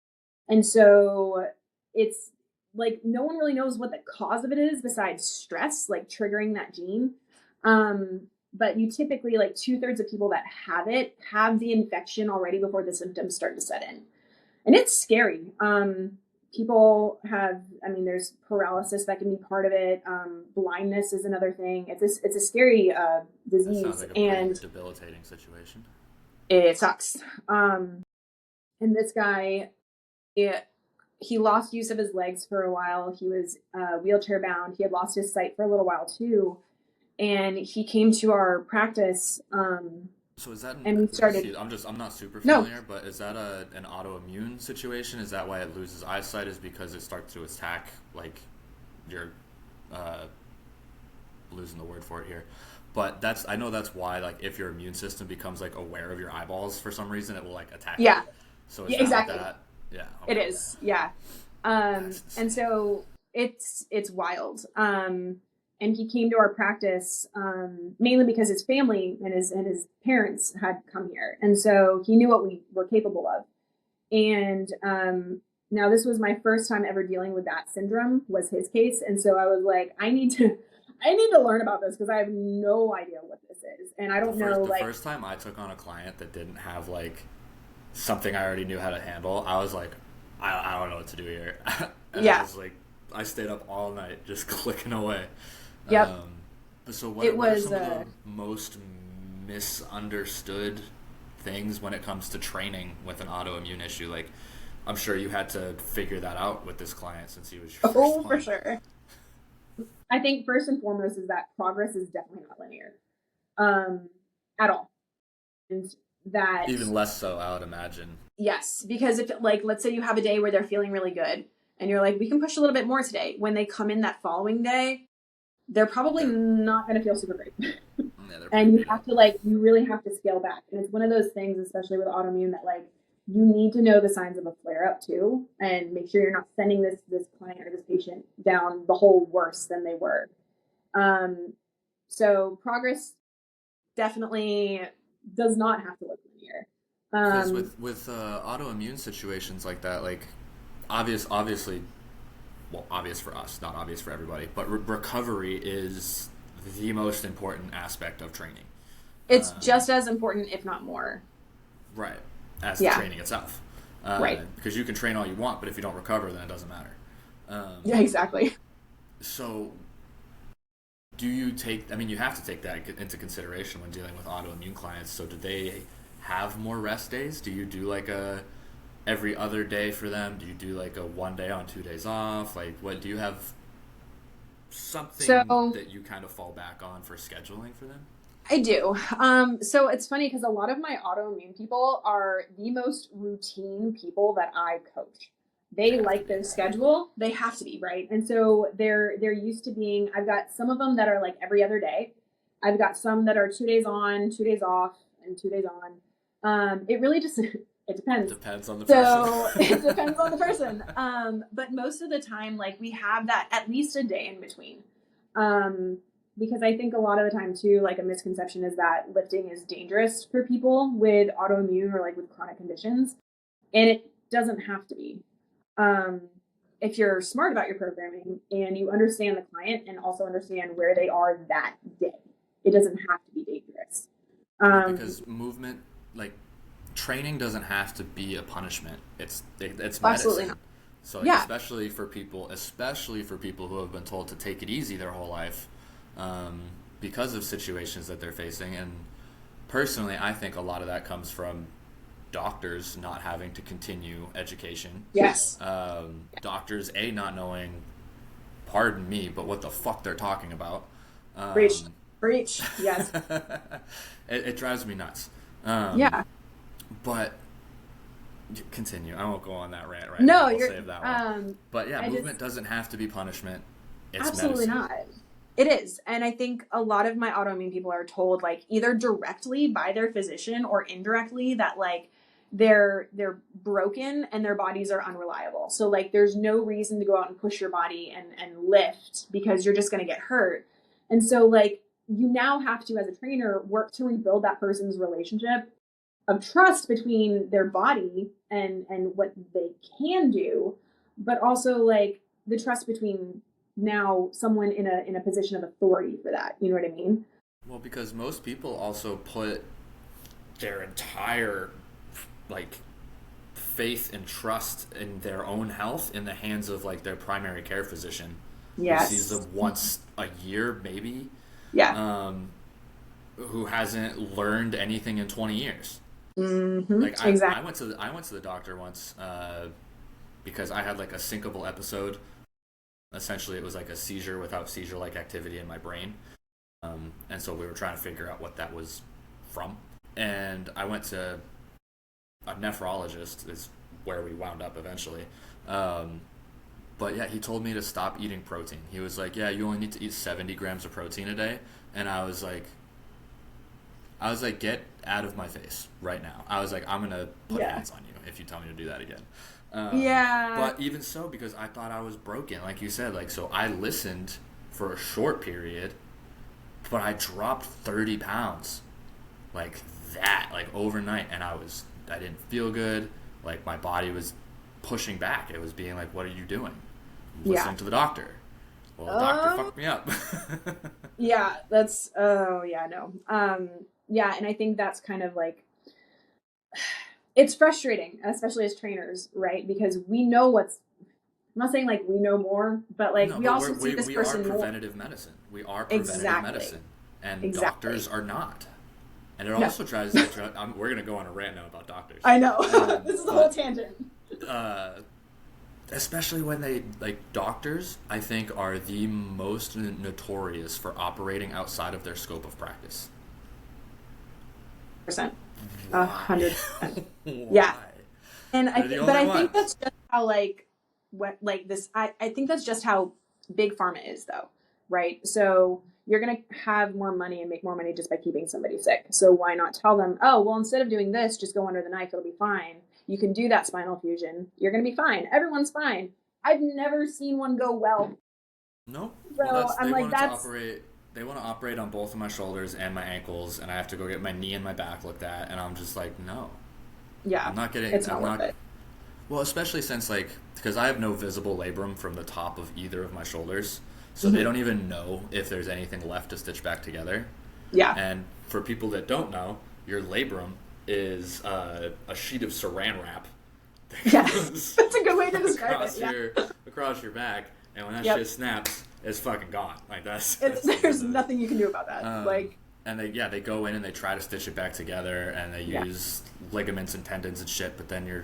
And so it's like no one really knows what the cause of it is besides stress, like triggering that gene. But you typically, like 2/3 of people that have it have the infection already before the symptoms start to set in. And it's scary. People have, there's paralysis that can be part of it. Blindness is another thing. It's a scary disease. That sounds like a pretty debilitating situation. It sucks. And this guy, he lost use of his legs for a while. He was wheelchair bound. He had lost his sight for a little while too. And he came to our practice. So is that? And we started. I'm not super familiar, but is that an autoimmune situation? Is that why it loses eyesight? Is because it starts to attack like you're losing the word for it here, but I know that's why like if your immune system becomes like aware of your eyeballs for some reason, it will like attack. Yeah. You. So yeah, exactly. Like that? Yeah. Okay. It is. Yeah. And so it's wild. And he came to our practice mainly because his family and his parents had come here. And so he knew what we were capable of. And now this was my first time ever dealing with that syndrome, was his case. And so I was like, I need to learn about this because I have no idea what this is. And I don't know. The first time I took on a client that didn't have like something I already knew how to handle, I was like, I don't know what to do here. And I was like, I stayed up all night just clicking away. Yep. So what are some of the most misunderstood things when it comes to training with an autoimmune issue? Like, I'm sure you had to figure that out with this client since he was your first one. For sure. I think first and foremost is that progress is definitely not linear at all. And that even less so, I would imagine. Yes, because if like let's say you have a day where they're feeling really good and you're like, we can push a little bit more today. When they come in that following day, they're probably not going to feel super great. And you really have to scale back. And it's one of those things, especially with autoimmune, that like you need to know the signs of a flare up too, and make sure you're not sending this client or this patient down the hole worse than they were. So progress definitely does not have to look linear. Because with autoimmune situations like that, like obviously, well, obvious for us, not obvious for everybody, but recovery is the most important aspect of training. It's just as important, if not more. Right, as the training itself. Right. Because you can train all you want, but if you don't recover, then it doesn't matter. Yeah, exactly. So, do you you have to take that into consideration when dealing with autoimmune clients. So do they have more rest days? Do you do like every other day for them? Do you do like a 1 day on 2 days off? Like, what do you have something that you kind of fall back on for scheduling for them? I do. So it's funny because a lot of my autoimmune people are the most routine people that I coach. They like their schedule. They have to be, right? And so they're used to being, I've got some of them that are like every other day. I've got some that are 2 days on, 2 days off, and 2 days on. It really just It depends. Depends on the So person. it depends on the person. But most of the time, like, we have that at least a day in between. Because I think a lot of the time too, like, a misconception is that lifting is dangerous for people with autoimmune or like with chronic conditions. And it doesn't have to be. If you're smart about your programming and you understand the client and also understand where they are that day, it doesn't have to be dangerous. Because movement, like, training doesn't have to be a punishment. It's Absolutely medicine. not. So, like, Yeah. especially for people who have been told to take it easy their whole life, because of situations that they're facing. And personally, I think a lot of that comes from doctors not having to continue education. Yes. Doctors not knowing, pardon me, but what the fuck they're talking about. Preach. Yes. It drives me nuts. Yeah. But continue. I won't go on that rant right No, now. We'll you're. save that one. But yeah, movement doesn't have to be punishment. It's Absolutely medicine. not. It is. And I think a lot of my autoimmune people are told, like, either directly by their physician or indirectly, that, like, they're broken and their bodies are unreliable. So, like, there's no reason to go out and push your body and lift because you're just going to get hurt. And so, like, you now have to, as a trainer, work to rebuild that person's relationship of trust between their body and what they can do, but also, like, the trust between now someone in a position of authority for that. You know what I mean? Well, because most people also put their entire, like, faith and trust in their own health in the hands of, like, their primary care physician. Yes. Who sees them once a year, maybe. Yeah. Who hasn't learned anything in 20 years. Mm-hmm. Like, exactly. I went to the doctor once because I had, like, a syncopal episode. Essentially, it was like a seizure without seizure-like activity in my brain. And so we were trying to figure out what that was from. And I went to a nephrologist, is where we wound up eventually. But yeah, he told me to stop eating protein. He was like, yeah, you only need to eat 70 grams of protein a day. And I was like, get out of my face right now. I was like, I'm going to put hands on you if you tell me to do that again. But even so, because I thought I was broken, like you said, like, so I listened for a short period, but I dropped 30 pounds like that, like overnight. And I didn't feel good. Like, my body was pushing back. It was being like, what are you doing? Listening to the doctor. Well, the doctor fucked me up. Yeah, that's, oh yeah, no. Yeah, and I think that's kind of like, it's frustrating, especially as trainers, right? Because we know I'm not saying like we know more, but like we also see this person more. We are preventative medicine. We are preventative medicine. And doctors are not. And it also tries to, we're going to go on a rant now about doctors. I know. This is a whole tangent. Especially when doctors, I think, are the most notorious for operating outside of their scope of practice. 100%. Yeah. And I think that's just how, like, what, like this, I think that's just how big pharma is, though, right? So you're going to have more money and make more money just by keeping somebody sick. So why not tell them, oh, well, instead of doing this, just go under the knife, it'll be fine. You can do that spinal fusion. You're going to be fine. Everyone's fine. I've never seen one go well. No. So Well, I'm like, they want to operate on both of my shoulders and my ankles, and I have to go get my knee and my back looked at, and I'm just like, no. Yeah. I'm not getting. It's not worth it. Well, especially since, like, because I have no visible labrum from the top of either of my shoulders, so they don't even know if there's anything left to stitch back together. Yeah. And for people that don't know, your labrum is a sheet of saran wrap. Yes, that's a good way to describe it. Across your back, and when that shit snaps, it's fucking gone. Like, there's nothing you can do about that. And they go in and they try to stitch it back together, and they use ligaments and tendons and shit, but then you're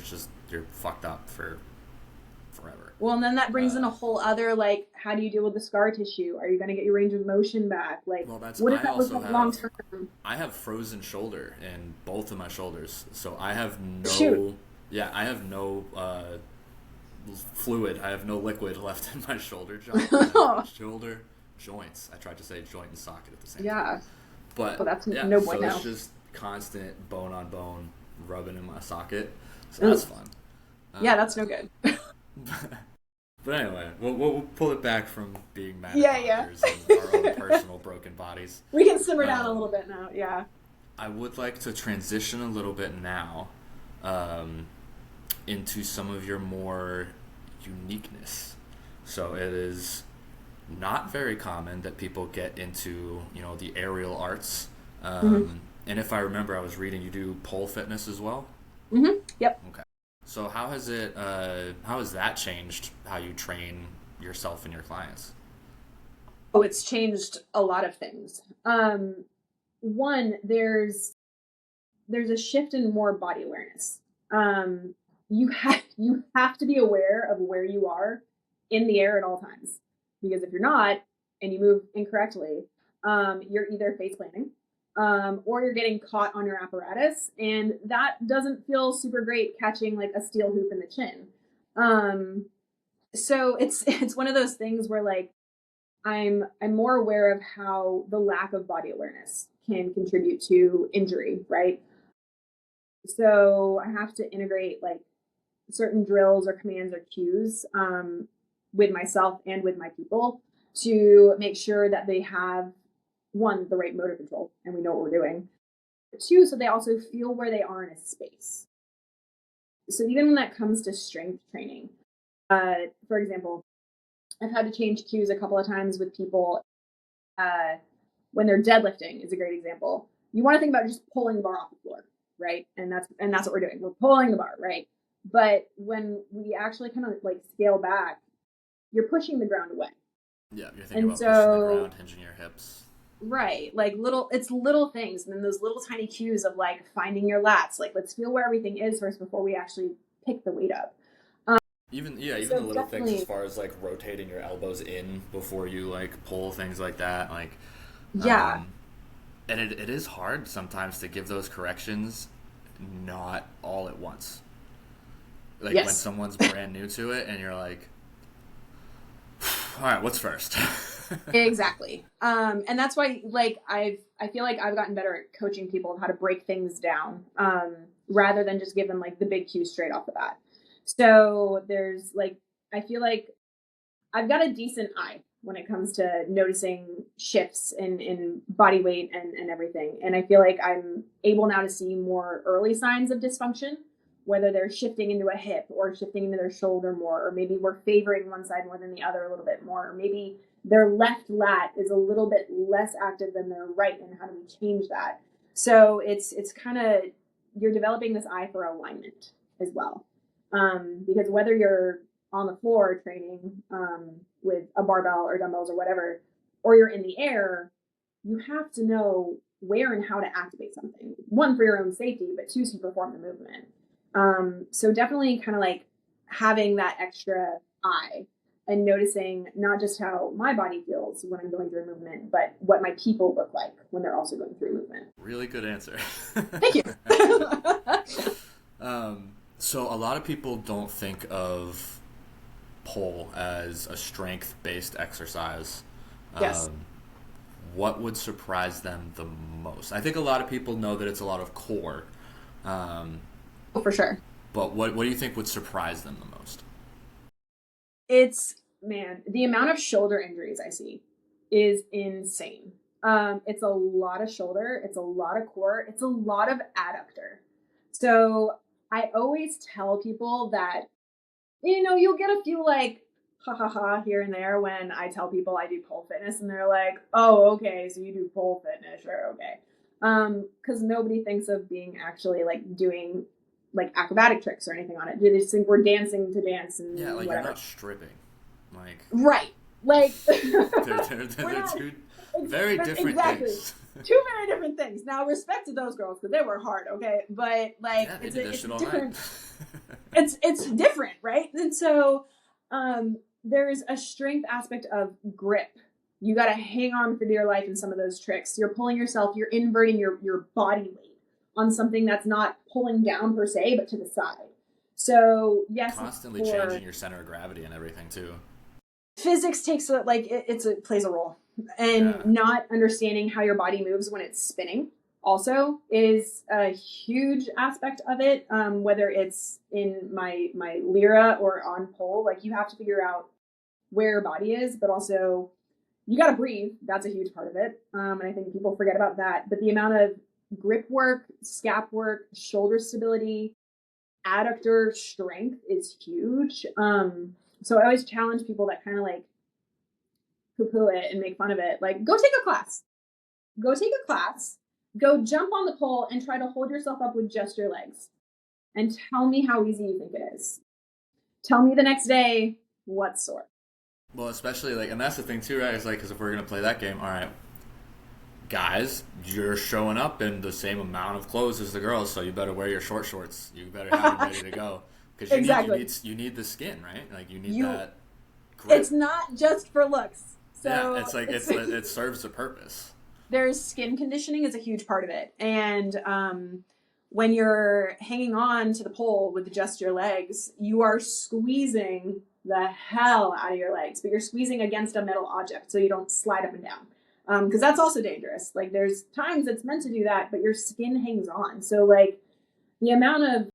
fucked up for forever. Well, and then that brings in a whole other, like, how do you deal with the scar tissue? Are you going to get your range of motion back? Like, what does that look like long term? I have frozen shoulder in both of my shoulders, so I have no fluid. I have no liquid left in my shoulder shoulder joints. I tried to say joint and socket at the same time. But that's no bueno. So it's just constant bone on bone rubbing in my socket. So that's fun. Yeah, that's no good. But anyway, we'll pull it back from being mad Yeah, at yeah. doctors and our own personal broken bodies. We can simmer down a little bit now. Yeah. I would like to transition a little bit now um, into some of your more uniqueness. So it is not very common that people get into, the aerial arts. Mm-hmm. And if I remember, I was reading you do pole fitness as well. Mm-hmm. Yep. Okay. So how has that changed how you train yourself and your clients? Oh, it's changed a lot of things. One, there's a shift in more body awareness. You have to be aware of where you are in the air at all times, because if you're not and you move incorrectly, you're either face planting, or you're getting caught on your apparatus, and that doesn't feel super great catching like a steel hoop in the chin. Um, so it's one of those things where like I'm more aware of how the lack of body awareness can contribute to injury, right? So I have to integrate like certain drills or commands or cues, with myself and with my people to make sure that they have, one, the right motor control and we know what we're doing. Two, so they also feel where they are in a space. So even when that comes to strength training, for example, I've had to change cues a couple of times with people, uh, when they're deadlifting is a great example. You want to think about just pulling the bar off the floor, right? And that's what we're doing. We're pulling the bar, right? But when we actually kind of like scale back, you're pushing the ground away. Yeah, you're thinking And about pushing the so, ground, hinging your hips. right, like it's little things. And then those little tiny cues of like finding your lats, like let's feel where everything is first before we actually pick the weight up. Even So the little things as definitely, far as like rotating your elbows in before you like pull things like that, like, yeah, um, and it is hard sometimes to give those corrections not all at once. Like when yes. someone's brand new to it and you're like, all right, what's first? Exactly. And that's why like I feel like I've gotten better at coaching people of how to break things down, rather than just give them like the big cue straight off the bat. So there's like I feel like I've got a decent eye when it comes to noticing shifts in body weight and everything. And I feel like I'm able now to see more early signs of dysfunction, whether they're shifting into a hip or shifting into their shoulder more, or maybe we're favoring one side more than the other a little bit more, or maybe their left lat is a little bit less active than their right, and how do we change that? So it's kind of, you're developing this eye for alignment as well, because whether you're on the floor training, with a barbell or dumbbells or whatever, or you're in the air, you have to know where and how to activate something. One, for your own safety, but two, to perform the movement. So definitely kind of like having that extra eye and noticing not just how my body feels when I'm going through a movement, but what my people look like when they're also going through a movement. Really good answer. Thank you. So a lot of people don't think of pole as a strength-based exercise. Yes. What would surprise them the most? I think a lot of people know that it's a lot of core, um, Oh, for sure. but what do you think would surprise them the most? It's, man, the amount of shoulder injuries I see is insane. It's a lot of shoulder, it's a lot of core, it's a lot of adductor. So I always tell people that, you'll get a few like ha ha ha here and there when I tell people I do pole fitness, and they're like, "Oh, okay, so you do pole fitness, sure, okay." Because nobody thinks of being actually like doing like acrobatic tricks or anything on it. They just think we're dancing to dance Yeah, and like you're whatever. not stripping. Like Right. Like we're they're not two very different exactly things. two very different things. Now, respect to those girls because they were hard, okay? But like Yeah, they it's did a that it's shit a all night. different it's different, right? And so there's a strength aspect of grip. You got to hang on for dear life in some of those tricks. You're pulling yourself, you're inverting your body weight on something that's not pulling down per se, but to the side. So yes, it's Constantly for changing your center of gravity and everything too. physics takes plays a role, and Yeah. not understanding how your body moves when it's spinning. also is a huge aspect of it. Whether it's in my lyra or on pole, like you have to figure out where your body is, but also you got to breathe. That's a huge part of it. And I think people forget about that. But the amount of grip work, scap work, shoulder stability, adductor strength is huge. So I always challenge people that kind of like poo-poo it and make fun of it. Like, go take a class. Go take a class. Go jump on the pole and try to hold yourself up with just your legs. And tell me how easy you think it is. Tell me the next day what's sore. Well, especially like, and that's the thing too, right? It's like, because if we're gonna play that game, all right, guys, you're showing up in the same amount of clothes as the girls, so you better wear your short shorts. You better have them ready to go because Exactly. you need the skin, right? Like you need that grip. It's not just for looks. So yeah, it's like it serves a purpose. There's skin conditioning is a huge part of it, and when you're hanging on to the pole with just your legs, you are squeezing the hell out of your legs, but you're squeezing against a metal object so you don't slide up and down. Because that's also dangerous. Like there's times it's meant to do that, but your skin hangs on. So like the amount of,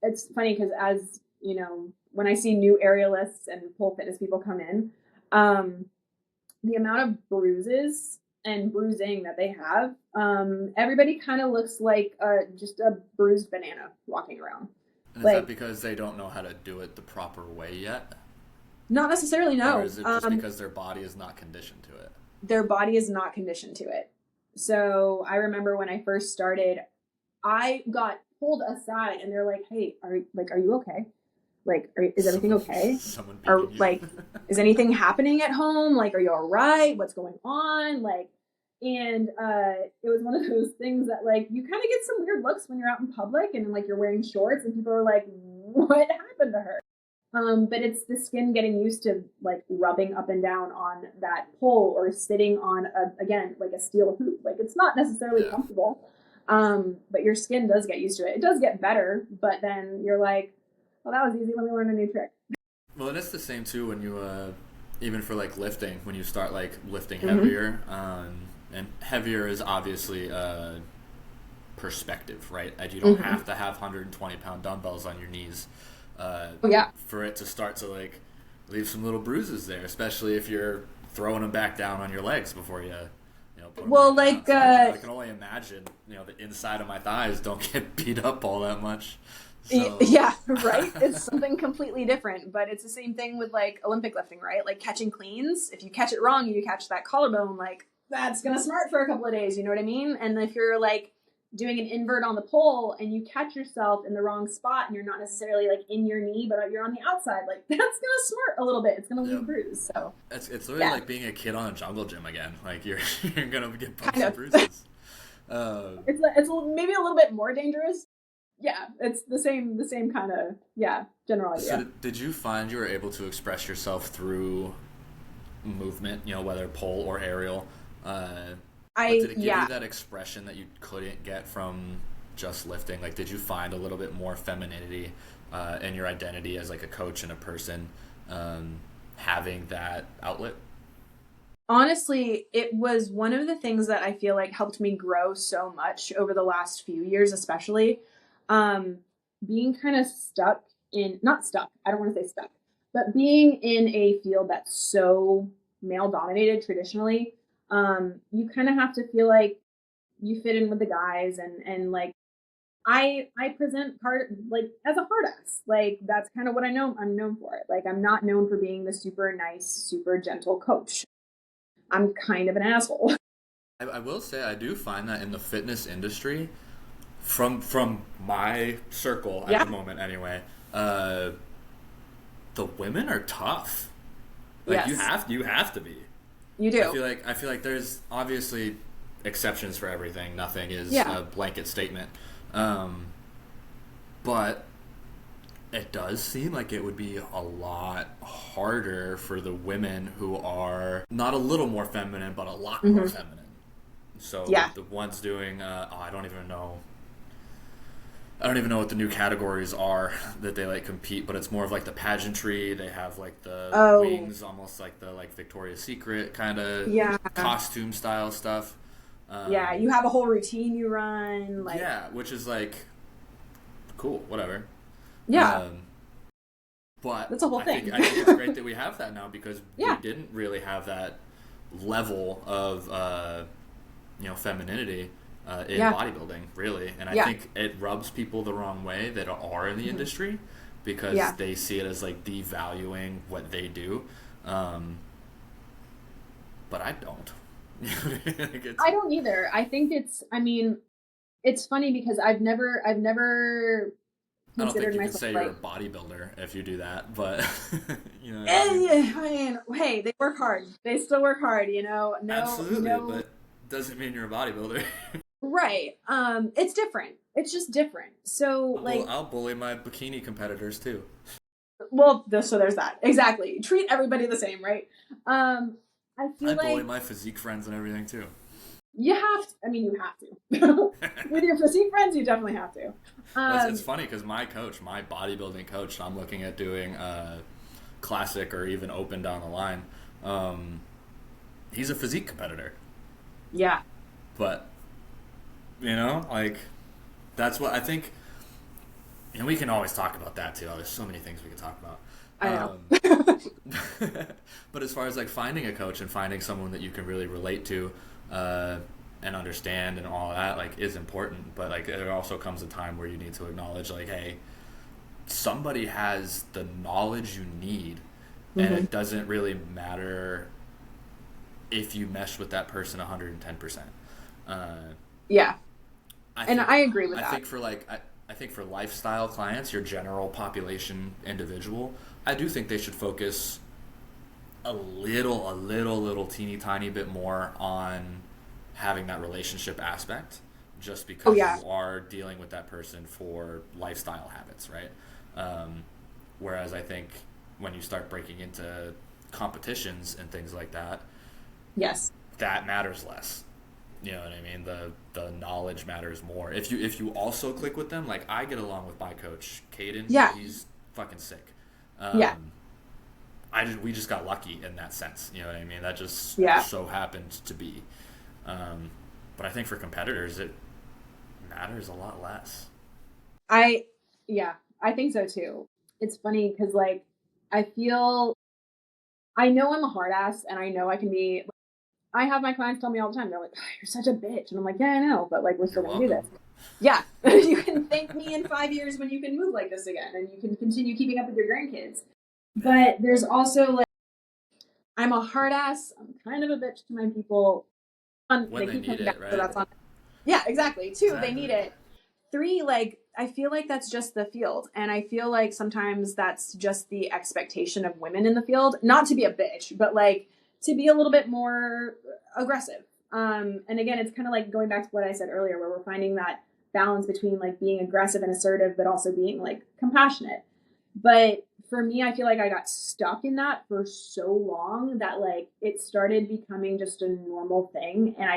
it's funny because as you know, when I see new aerialists and pole fitness people come in, the amount of bruises and bruising that they have, everybody kind of looks like just a bruised banana walking around. And is that because they don't know how to do it the proper way yet? Not necessarily, no. Or is it just because their body is not conditioned to it? Their body is not conditioned to it. So I remember when I first started, I got pulled aside and they're like, "Hey, are you okay? Like, is everything okay? Or like, is anything happening at home? Like, are you all right? What's going on?" Like, and it was one of those things that like you kind of get some weird looks when you're out in public and like you're wearing shorts and people are like, "What happened to her?" But it's the skin getting used to like rubbing up and down on that pole or sitting on again like a steel hoop. Like it's not necessarily comfortable, but your skin does get used to it. It does get better, but then you're like, "Well, that was easy. Let me learn a new trick." Well, and it's the same too when you even for like lifting, when you start like lifting heavier, and heavier is obviously perspective, right? And you don't have to have 120-pound dumbbells on your knees. For it to start to like leave some little bruises there, especially if you're throwing them back down on your legs before you put them back down. So I can only imagine, the inside of my thighs don't get beat up all that much. So. Yeah, right? It's something completely different, but it's the same thing with like Olympic lifting, right? Like catching cleans. If you catch it wrong, you catch that collarbone, like that's going to smart for a couple of days, you know what I mean? And if you're like doing an invert on the pole and you catch yourself in the wrong spot and you're not necessarily like in your knee, but you're on the outside, like that's going to smart a little bit. It's going to leave a bruise. So it's literally like being a kid on a jungle gym again. Like you're going to get bumps and bruises. It's maybe a little bit more dangerous. Yeah, it's the same kind of, general idea. So did you find you were able to express yourself through movement, whether pole or aerial? Did it give you that expression that you couldn't get from just lifting? Like, did you find a little bit more femininity in your identity as like a coach and a person having that outlet? Honestly, it was one of the things that I feel like helped me grow so much over the last few years, especially being kind of not stuck, I don't want to say stuck, but being in a field that's so male dominated traditionally. You kind of have to feel like you fit in with the guys and like I present part like as a hard ass. Like that's kind of what I'm known for it. Like I'm not known for being the super nice, super gentle coach. I'm kind of an asshole. I will say I do find that in the fitness industry, from my circle at the moment anyway, the women are tough. Like you have to be. You do. I feel like there's obviously exceptions for everything. Nothing is a blanket statement. But it does seem like it would be a lot harder for the women who are not a little more feminine, but a lot more feminine. So the ones doing, I don't even know what the new categories are that they like compete, but it's more of like the pageantry. They have like the wings, almost like the like Victoria's Secret kind of costume style stuff. Yeah, you have a whole routine you run, like, Yeah, which is like cool, whatever. yeah, Um, but that's a whole I thing. think it's great that we have that now because we Yeah, didn't really have that level of femininity in yeah, bodybuilding, really. And I yeah, think it rubs people the wrong way that are in the hmm industry because yeah. they see it as like devaluing what they do. Um, but I don't. Like I don't either. I think I mean, it's funny because I've never I don't think considered you can myself say you're a like, bodybuilder if you do that, but you know what I mean? eh, I mean, hey, they work hard. They still work hard, Absolutely, no, but doesn't mean you're a bodybuilder. right. It's different. It's just different. So like, I'll bully my bikini competitors too. well, so there's that. Exactly. Treat everybody the same, right? I I feel bully like my physique friends and everything too. you have to, I mean, you have to. With your physique friends, you definitely have to. Well, it's Um, funny because my bodybuilding coach, I'm looking at doing classic or even open down the line. Um, he's a physique competitor, yeah, but like that's what I think. And we can always talk about that too. There's so many things we can talk about. I know. But as far as like finding a coach and finding someone that you can really relate to uh, and understand and all that like is important. But like there also comes a time where you need to acknowledge like, hey, somebody has the knowledge you need, and hmm it doesn't really matter if you mesh with that person 110%. Uh, Yeah, I and think I agree with I that. think for like I think for lifestyle clients, your general population individual, I do think they should focus a little teeny tiny bit more on having that relationship aspect, just Oh because yeah, you are dealing with that person for lifestyle habits, right? Um, Whereas I think when you start breaking into competitions and things like that, yes, that matters less. You know what I mean? The knowledge matters more. If you also click with them, like I get along with my coach, Caden. yeah, He's fucking sick. yeah, Um, we just got lucky in that sense. You know what I mean? That just yeah. so happened to be. Um, but I think for competitors, it matters a lot less. I yeah, I think so too. It's funny because like I feel I know I'm a hard ass and I know I can be. I have my clients tell me all the time, they're like, "Oh, you're such a bitch." And I'm like, yeah, I know, but like, we're You're still going to do welcome. this. Yeah. You can thank me in 5 years when you can move like this again and you can continue keeping up with your grandkids. But there's also like, I'm a hard ass. I'm kind of a bitch to my people. When They they keep need coming back, it, so right? that's on. Yeah, exactly. Two, they Exactly. need it. Three, like, I feel like that's just the field. And I feel like sometimes that's just the expectation of women in the field. Not to be a bitch, but like to be a little bit more aggressive. And again, it's kind of like going back to what I said earlier, where we're finding that balance between like being aggressive and assertive, but also being like compassionate. But for me, I feel like I got stuck in that for so long that like it started becoming just a normal thing. And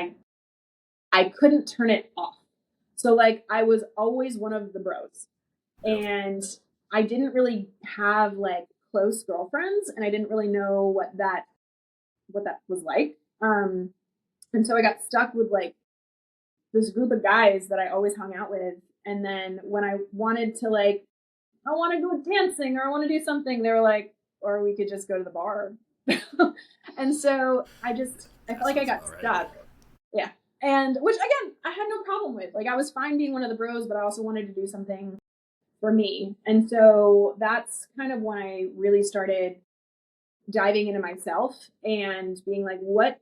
I couldn't turn it off. So like I was always one of the bros. Yep. And I didn't really have like close girlfriends and I didn't really know what that was like. And so I got stuck with like this group of guys that I always hung out with. And then when I wanted to like, I want to go dancing or I want to do something, they were like, or we could just go to the bar. And so I felt That like I sounds got about right. stuck. Yeah. And which again, I had no problem with. Like I was fine being one of the bros, but I also wanted to do something for me. And so that's kind of when I really started diving into myself and being like, what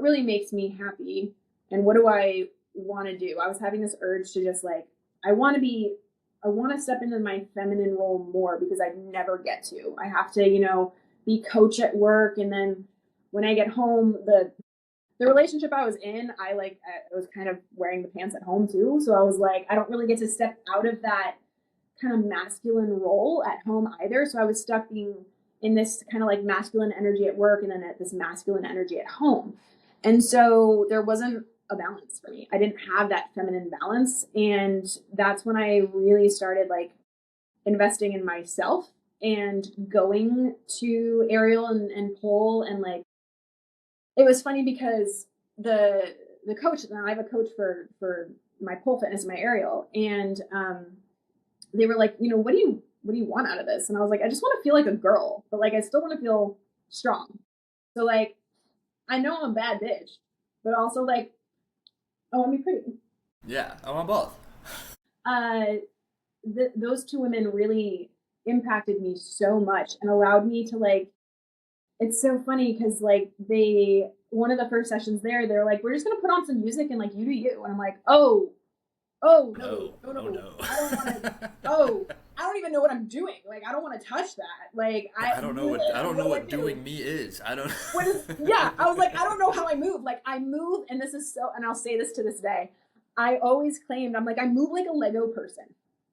really makes me happy and what do I want to do? I was having this urge to just like, I want to step into my feminine role more because I never get to. I have to, be coach at work and then when I get home, the relationship I was in, I was kind of wearing the pants at home too. So I was like, I don't really get to step out of that kind of masculine role at home either. So I was stuck being in this kind of like masculine energy at work and then at this masculine energy at home. And so there wasn't a balance for me. I didn't have that feminine balance. And that's when I really started like investing in myself and going to aerial and pole and like it was funny because the the coach, and I have a coach for my pole fitness, my aerial, and they were like, what do you want out of this? And I was like, I just want to feel like a girl, but like I still want to feel strong. So like I know I'm a bad bitch, but also like I want to be pretty. Yeah, I want both. Those two women really impacted me so much and allowed me to like. It's so funny because like one of the first sessions they're like, we're just gonna put on some music and like you do you, and I'm like, oh no, No. no, Oh, no. I don't want to. Oh, I don't even know what I'm doing. Like I don't want to touch that. Like I don't know what doing me is. I don't. Yeah, I was like, I don't know how I move. Like I move, and this is so. And I'll say this to this day. I always claimed I'm like I move like a Lego person.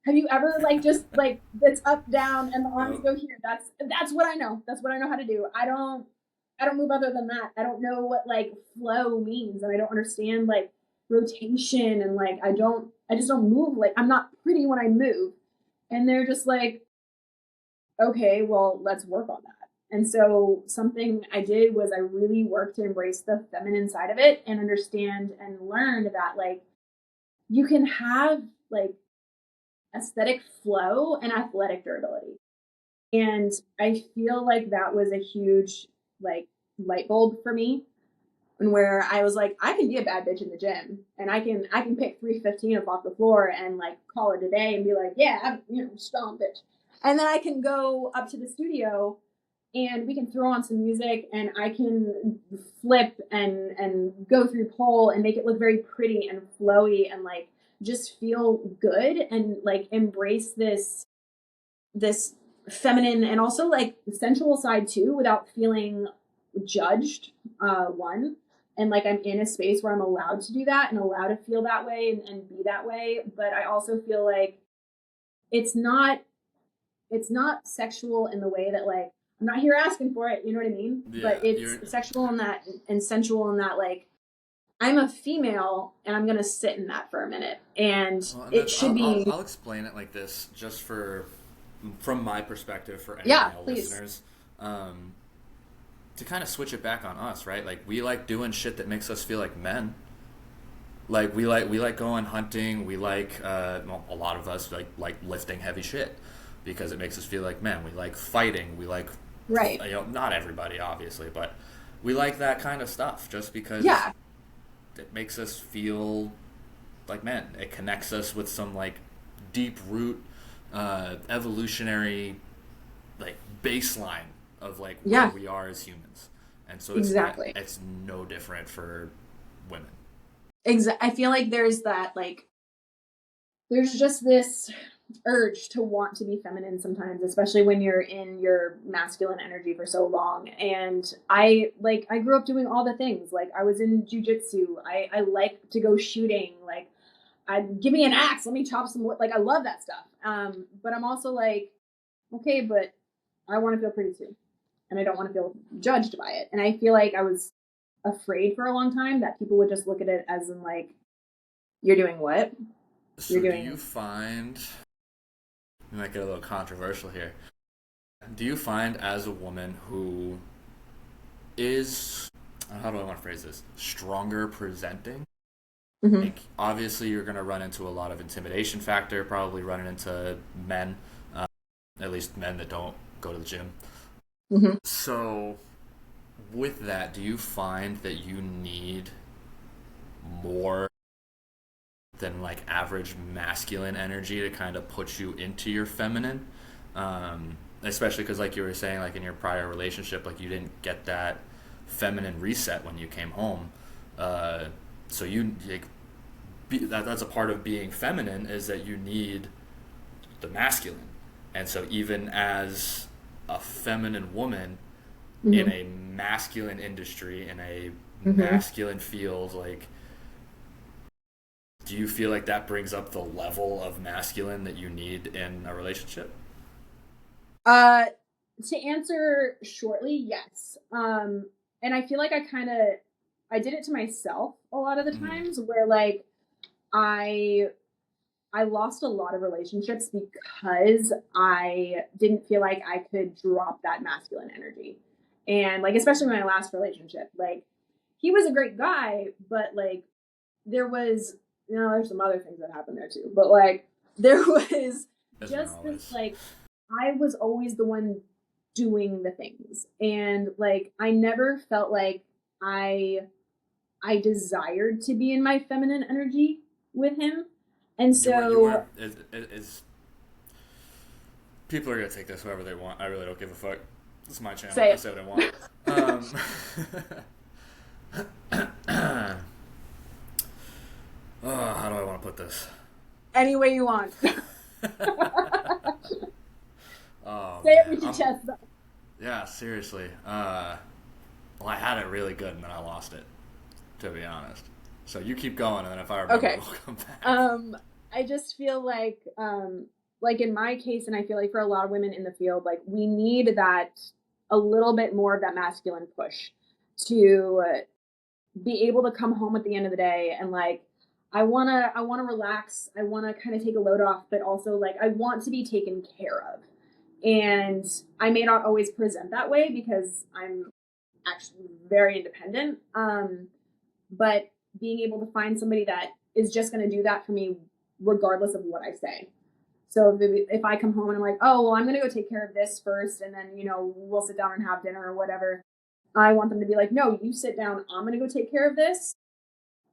Have you ever like just like it's up down and the arms go here? That's what I know. That's what I know how to do. I don't move other than that. I don't know what like flow means, and I don't understand like rotation, and like I just don't move. Like I'm not pretty when I move. And they're just like, okay, well, let's work on that. And so something I did was I really worked to embrace the feminine side of it and understand and learned that like you can have like aesthetic flow and athletic durability. And I feel like that was a huge like light bulb for me, and where I was like, I can be a bad bitch in the gym, and I can pick 315 up off the floor and like call it a day and be like, yeah, I'm strong bitch. And then I can go up to the studio and we can throw on some music and I can flip and go through pole and make it look very pretty and flowy and like just feel good and like embrace this feminine and also like sensual side too without feeling judged. One, and like I'm in a space where I'm allowed to do that and allowed to feel that way and be that way. But I also feel like it's not sexual in the way that like I'm not here asking for it, you know what I mean? Yeah, but it's sexual in that and sensual in that like I'm a female and I'm gonna sit in that for a minute, and it should be. I'll explain it like this, just from my perspective for any male listeners, to kind of switch it back on us, right? Like we like doing shit that makes us feel like men. Like we like going hunting. We like a lot of us like lifting heavy shit because it makes us feel like men. We like fighting. We like not everybody obviously, but we like that kind of stuff just because. Yeah. It makes us feel like men. It connects us with some like deep root evolutionary like baseline of like where we are as humans, and so it's no different for women. I feel like there's that like there's just this urge to want to be feminine sometimes, especially when you're in your masculine energy for so long. And I grew up doing all the things. Like I was in jujitsu. I like to go shooting. Like give me an axe, let me chop some wood. Like I love that stuff. But I'm also like, okay, but I want to feel pretty too. And I don't want to feel judged by it. And I feel like I was afraid for a long time that people would just look at it as in like, you're doing what? So do you find, we might get a little controversial here, do you find as a woman who is, how do I want to phrase this, stronger presenting? Mm-hmm. Like, obviously you're going to run into a lot of intimidation factor, probably running into men, at least men that don't go to the gym. Mm-hmm. So with that, do you find that you need more than like average masculine energy to kind of put you into your feminine, especially because like you were saying, like in your prior relationship, like you didn't get that feminine reset when you came home, so you like that's a part of being feminine, is that you need the masculine. And so even as a feminine woman, mm-hmm. in a masculine industry, in a mm-hmm. masculine field, like, do you feel like that brings up the level of masculine that you need in a relationship? To answer shortly, yes. And I feel like I did it to myself a lot of the times, mm-hmm. where like I lost a lot of relationships because I didn't feel like I could drop that masculine energy. And like, especially my last relationship, like he was a great guy, but like there was, there's some other things that happened there too, but like there was just this, like, I was always the one doing the things, and like I never felt like I desired to be in my feminine energy with him. And so you were people are gonna take this however they want. I really don't give a fuck. This is my channel. I say what I want. How do I want to put this? Any way you want. Oh, say it with your chest though. Yeah, seriously. Well, I had it really good and then I lost it, to be honest. So you keep going, and then if I remember, okay. We'll come back. I just feel like in my case, and I feel like for a lot of women in the field, like we need that, a little bit more of that masculine push to be able to come home at the end of the day and like, I want to relax. I want to kind of take a load off, but also like I want to be taken care of. And I may not always present that way because I'm actually very independent. But being able to find somebody that is just going to do that for me regardless of what I say. So if I come home and I'm like, oh, well, I'm going to go take care of this first, and then, we'll sit down and have dinner or whatever. I want them to be like, no, you sit down. I'm going to go take care of this,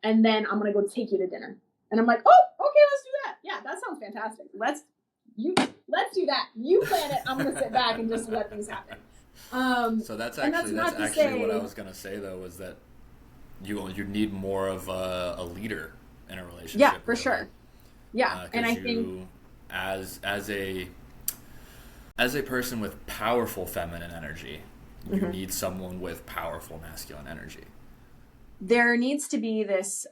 and then I'm going to go take you to dinner. And I'm like, oh, okay, let's do that. Yeah, that sounds fantastic. Let's do that. You plan it. I'm going to sit back and just let things happen. So that's actually what I was going to say, though, was that you need more of a leader in a relationship. Yeah, for sure. Yeah, and I think as a person with powerful feminine energy, you need someone with powerful masculine energy. There needs to be this,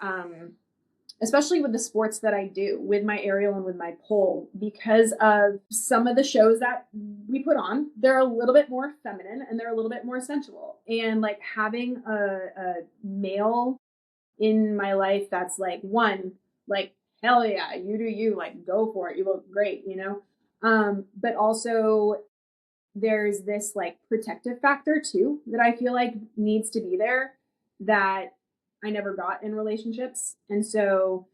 especially with the sports that I do, with my aerial and with my pole, because of some of the shows that we put on, they're a little bit more feminine and they're a little bit more sensual. And like having a male in my life that's like, one, like, hell yeah, you do you, like, go for it, you look great, but also there's this like protective factor too that I feel like needs to be there that I never got in relationships. And so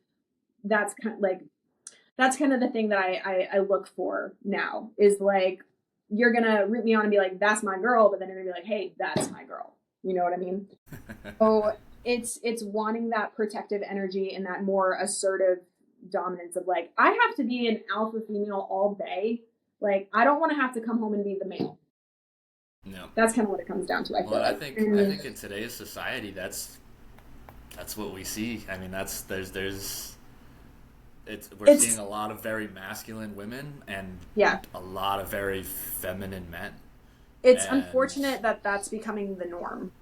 that's kind of the thing that I look for now, is like, you're gonna root me on and be like, that's my girl, but then you're gonna be like, hey, that's my girl, you know what I mean? So it's wanting that protective energy and that more assertive dominance of like, I have to be an alpha female all day. Like, I don't want to have to come home and be the male. No. That's kind of what it comes down to, I feel like. I think in today's society, that's what we see. I mean, we're seeing a lot of very masculine women and a lot of very feminine men. It's unfortunate that that's becoming the norm.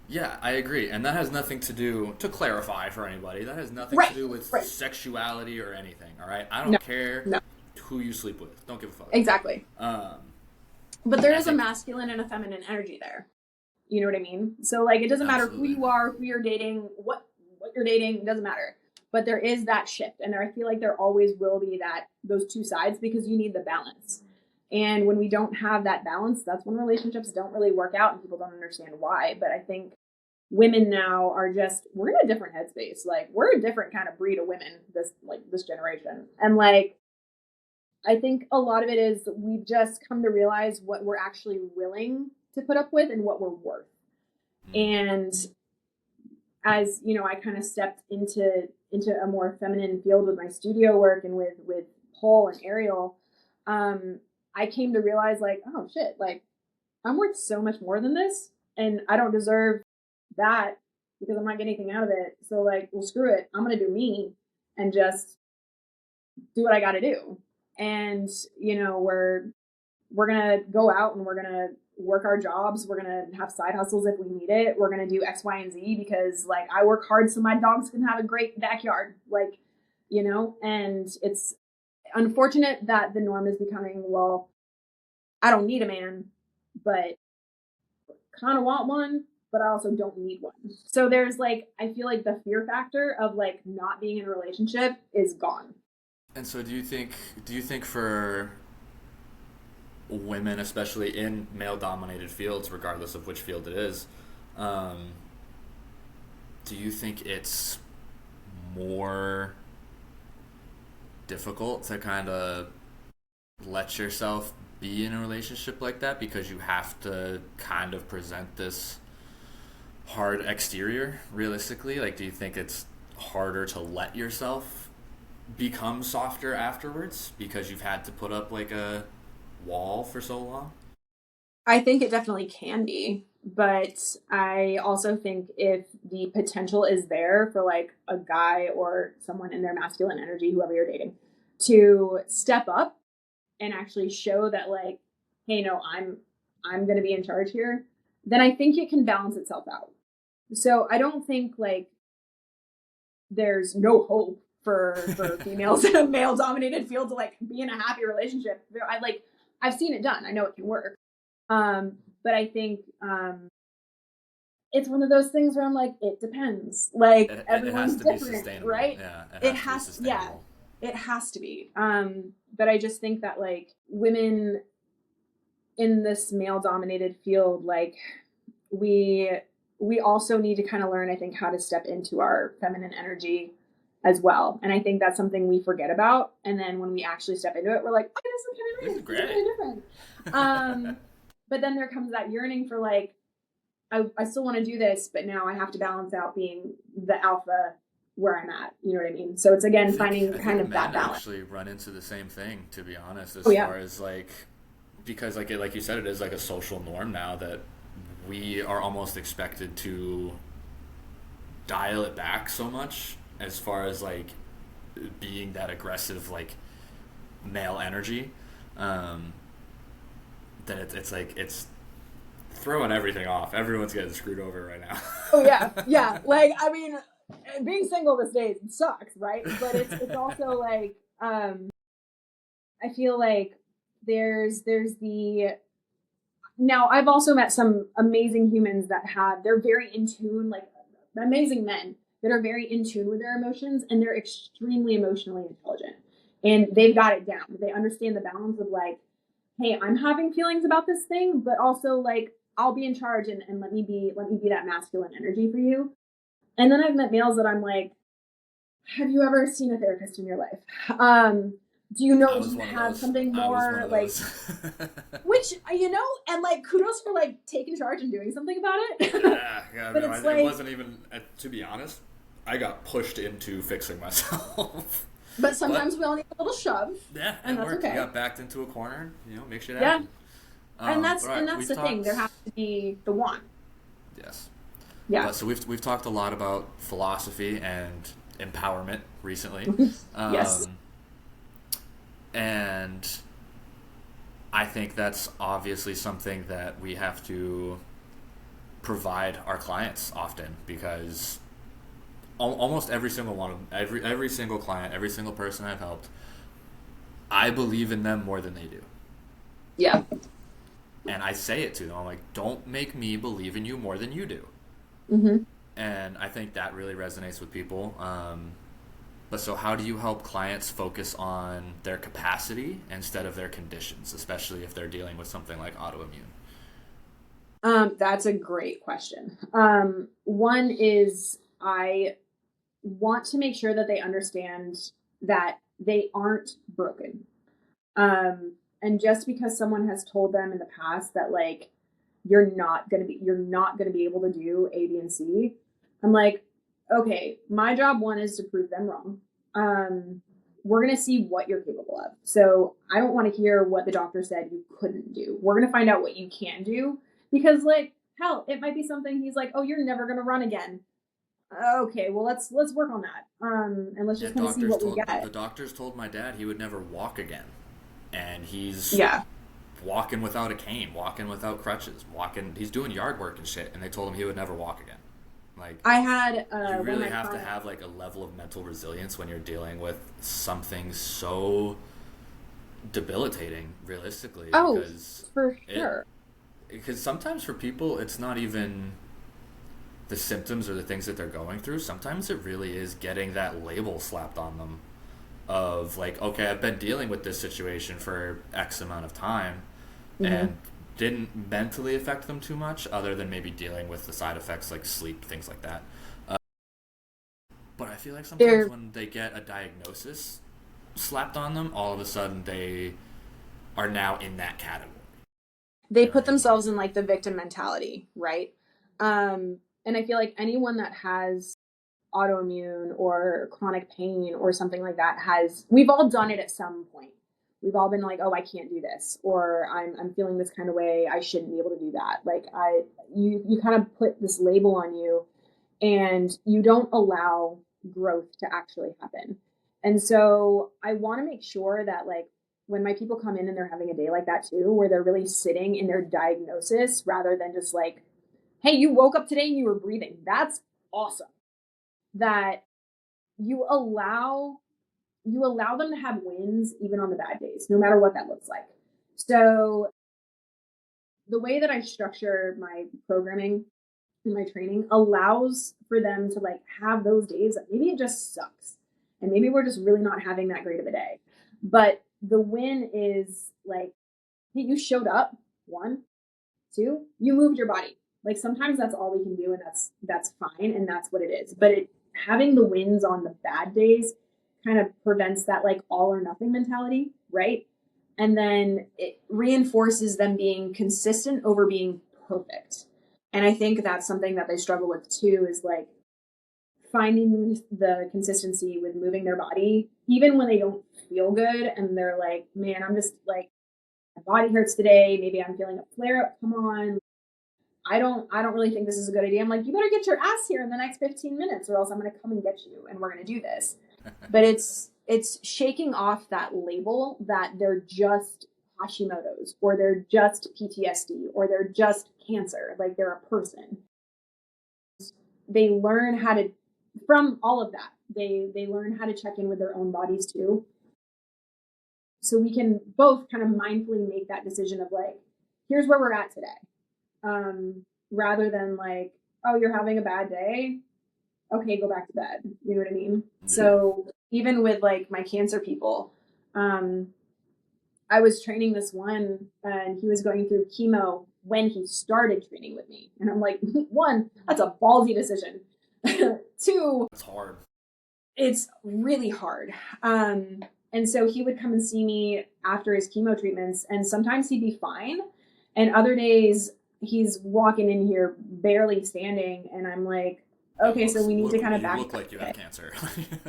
Yeah, I agree. And that has nothing to do, to clarify for anybody, that has nothing to do with sexuality or anything, all right? I don't care who you sleep with. Don't give a fuck. Exactly. But there is a masculine and a feminine energy there. You know what I mean? So, like, it doesn't matter who you are, who you're dating, what you're dating, it doesn't matter. But there is that shift. And I feel like there always will be those two sides, because you need the balance. And when we don't have that balance, that's when relationships don't really work out and people don't understand why. But I think women now are we're in a different headspace. Like, we're a different kind of breed of women, this generation. And like, I think a lot of it is we've just come to realize what we're actually willing to put up with and what we're worth. And as, I kind of stepped into a more feminine field with my studio work and with pole and aerial, I came to realize, like, oh shit, like, I'm worth so much more than this, and I don't deserve that because I'm not getting anything out of it. So like, well, screw it. I'm going to do me and just do what I got to do. And, we're going to go out and we're going to work our jobs. We're going to have side hustles if we need it. We're going to do X, Y, and Z because like I work hard so my dogs can have a great backyard, like, and it's unfortunate that the norm is becoming, well, I don't need a man, but kind of want one, but I also don't need one. So there's like, I feel like the fear factor of like not being in a relationship is gone. And so do you think for women, especially in male-dominated fields, regardless of which field it is, do you think it's more difficult to kind of let yourself be in a relationship like that because you have to kind of present this hard exterior realistically? Like, do you think it's harder to let yourself become softer afterwards because you've had to put up like a wall for so long? I think it definitely can be, but I also think if the potential is there for like a guy or someone in their masculine energy, whoever you're dating, to step up and actually show that like, hey, no, I'm going to be in charge here, then I think it can balance itself out. So I don't think like there's no hope for females in a male dominated field to like be in a happy relationship. I've seen it done. I know it can work. But I think it's one of those things where I'm like, it depends. Like everyone's different, right? Yeah, it has, yeah, it has to be. But I just think that like women in this male dominated field, like we also need to kind of learn, I think, how to step into our feminine energy as well. And I think that's something we forget about. And then when we actually step into it, we're like, oh, this is kind of nice. This is really different. But then there comes that yearning for like, I still want to do this, but now I have to balance out being the alpha where I'm at. You know what I mean? So it's again finding kind of that balance. Actually run into the same thing, to be honest, as far as like, because like you said, it is like a social norm now that we are almost expected to dial it back so much as far as like being that aggressive like male energy, that it's like it's throwing everything off. Everyone's getting screwed over right now. Oh yeah. Like I mean, being single these days sucks, right? But it's also like I feel like there's the now I've also met some amazing humans that they're very in tune, like amazing men that are very in tune with their emotions, and they're extremely emotionally intelligent, and they've got it down. They understand the balance of like, hey, I'm having feelings about this thing, but also like I'll be in charge and let me be that masculine energy for you. And then I've met males that I'm like, have you ever seen a therapist in your life? Do you know you have something more like, which, you know, and like kudos for like taking charge and doing something about it. Yeah, but no, it wasn't even, to be honest, I got pushed into fixing myself. But sometimes we all need a little shove. Yeah, and that's worked. okay. You got backed into a corner, you know, make shit happen. And that's the thing. There has to be the one. Yes. Yeah. So we've talked a lot about philosophy and empowerment recently. Yes. And I think that's obviously something that we have to provide our clients often, because almost every single one of them, every single client, every single person I've helped, I believe in them more than they do. Yeah. And I say it to them. I'm like, don't make me believe in you more than you do. Mm-hmm. And I think that really resonates with people. But so how do you help clients focus on their capacity instead of their conditions, especially if they're dealing with something like autoimmune? That's a great question. One is I want to make sure that they understand that they aren't broken. And just because someone has told them in the past that like you're not gonna be able to do A, B, and C, I'm like, okay, my job one is to prove them wrong. We're gonna see what you're capable of. So I don't want to hear what the doctor said you couldn't do. We're gonna find out what you can do, because like hell, it might be something he's like, oh, you're never gonna run again. Okay, well let's work on that. And let's just kind of see what we get. The doctors told my dad he would never walk again, and he's walking without a cane, walking without crutches, he's doing yard work and shit, and they told him he would never walk again. Like, I had you really have to have like a level of mental resilience when you're dealing with something so debilitating, realistically. Oh, for sure. Because sometimes for people, it's not even the symptoms or the things that they're going through. Sometimes it really is getting that label slapped on them of like, okay, I've been dealing with this situation for X amount of time, and didn't mentally affect them too much, other than maybe dealing with the side effects like sleep, things like that. But feel like sometimes They're when they get a diagnosis slapped on them, all of a sudden they are now in that category. they put Right? themselves in like the victim mentality, right? And I feel like anyone that has autoimmune or chronic pain or something like that we've all done it at some point. We've all been like, oh, I can't do this, or I'm feeling this kind of way, I shouldn't be able to do that. Like you kind of put this label on you, and you don't allow growth to actually happen. And so I want to make sure that, like, when my people come in and they're having a day like that too, where they're really sitting in their diagnosis rather than just like, hey, you woke up today and you were breathing. That's awesome. That you allow them to have wins even on the bad days, no matter what that looks like. So the way that I structure my programming and my training allows for them to like have those days that maybe it just sucks. And maybe we're just really not having that great of a day. But the win is like, hey, you showed up. One, two, you moved your body. Like sometimes that's all we can do, and that's fine, and that's what it is. But having the wins on the bad days kind of prevents that like all or nothing mentality, right? And then it reinforces them being consistent over being perfect. And I think that's something that they struggle with too, is like finding the consistency with moving their body, even when they don't feel good and they're like, man, I'm just like, my body hurts today. Maybe I'm feeling a flare up. Come on. I don't really think this is a good idea. I'm like, you better get your ass here in the next 15 minutes or else I'm going to come and get you and we're going to do this. But it's shaking off that label that they're just Hashimoto's or they're just PTSD or they're just cancer. Like they're a person. They learn how to, from all of that, they learn how to check in with their own bodies too. So we can both kind of mindfully make that decision of like, here's where we're at today. Rather than like, oh, you're having a bad day. Okay, go back to bed. You know what I mean? So even with like my cancer people, I was training this one and he was going through chemo when he started training with me. And I'm like, one, that's a ballsy decision. Two, It's hard. it's really hard. And so he would come and see me after his chemo treatments, and sometimes he'd be fine. And other days he's walking in here barely standing, and I'm like, okay, so we need to kind of back. You look like you have cancer.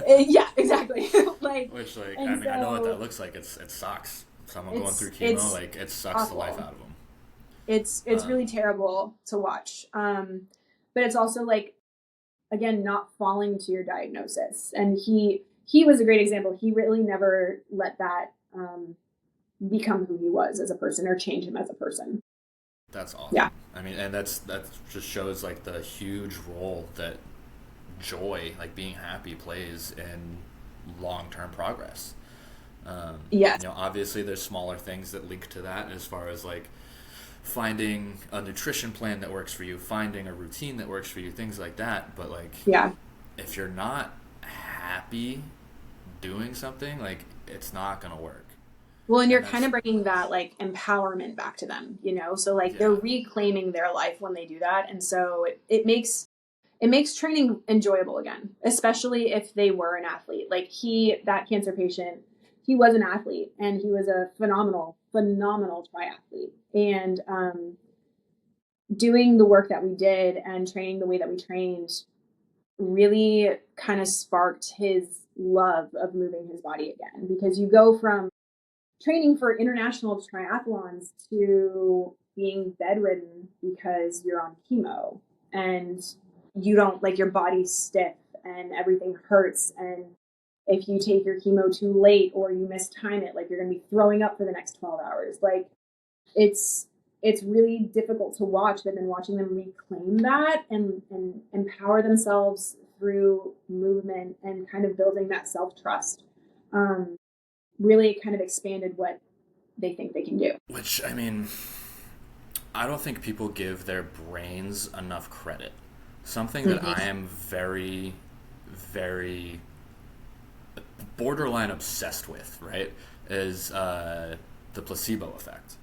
Yeah, exactly. Which, like, I mean, I know what that looks like. It sucks. Someone going through chemo, like, it sucks awful. The life out of them. It's really terrible to watch. But it's also like, again, not falling to your diagnosis. And he was a great example. He really never let that become who he was as a person or change him as a person. That's awesome. Yeah. I mean, and that just shows like the huge role that joy, like being happy, plays in long-term progress. Yes. Obviously there's smaller things that link to that as far as like finding a nutrition plan that works for you, finding a routine that works for you, things like that. But like, yeah, if you're not happy doing something, like it's not going to work. Well, and you're kind of bringing that like empowerment back to them, so like they're reclaiming their life when they do that. And so it makes training enjoyable again, especially if they were an athlete. Like that cancer patient, he was an athlete and he was a phenomenal triathlete. And doing the work that we did and training the way that we trained really kind of sparked his love of moving his body again, because you go from training for international triathlons to being bedridden because you're on chemo and you don't like your body's stiff and everything hurts. And if you take your chemo too late or you mistime it, like you're going to be throwing up for the next 12 hours. Like it's really difficult to watch, but then watching them reclaim that and empower themselves through movement and kind of building that self-trust. Really kind of expanded what they think they can do. Which, I mean, I don't think people give their brains enough credit. Something that I am very, very borderline obsessed with, right, is the placebo effect.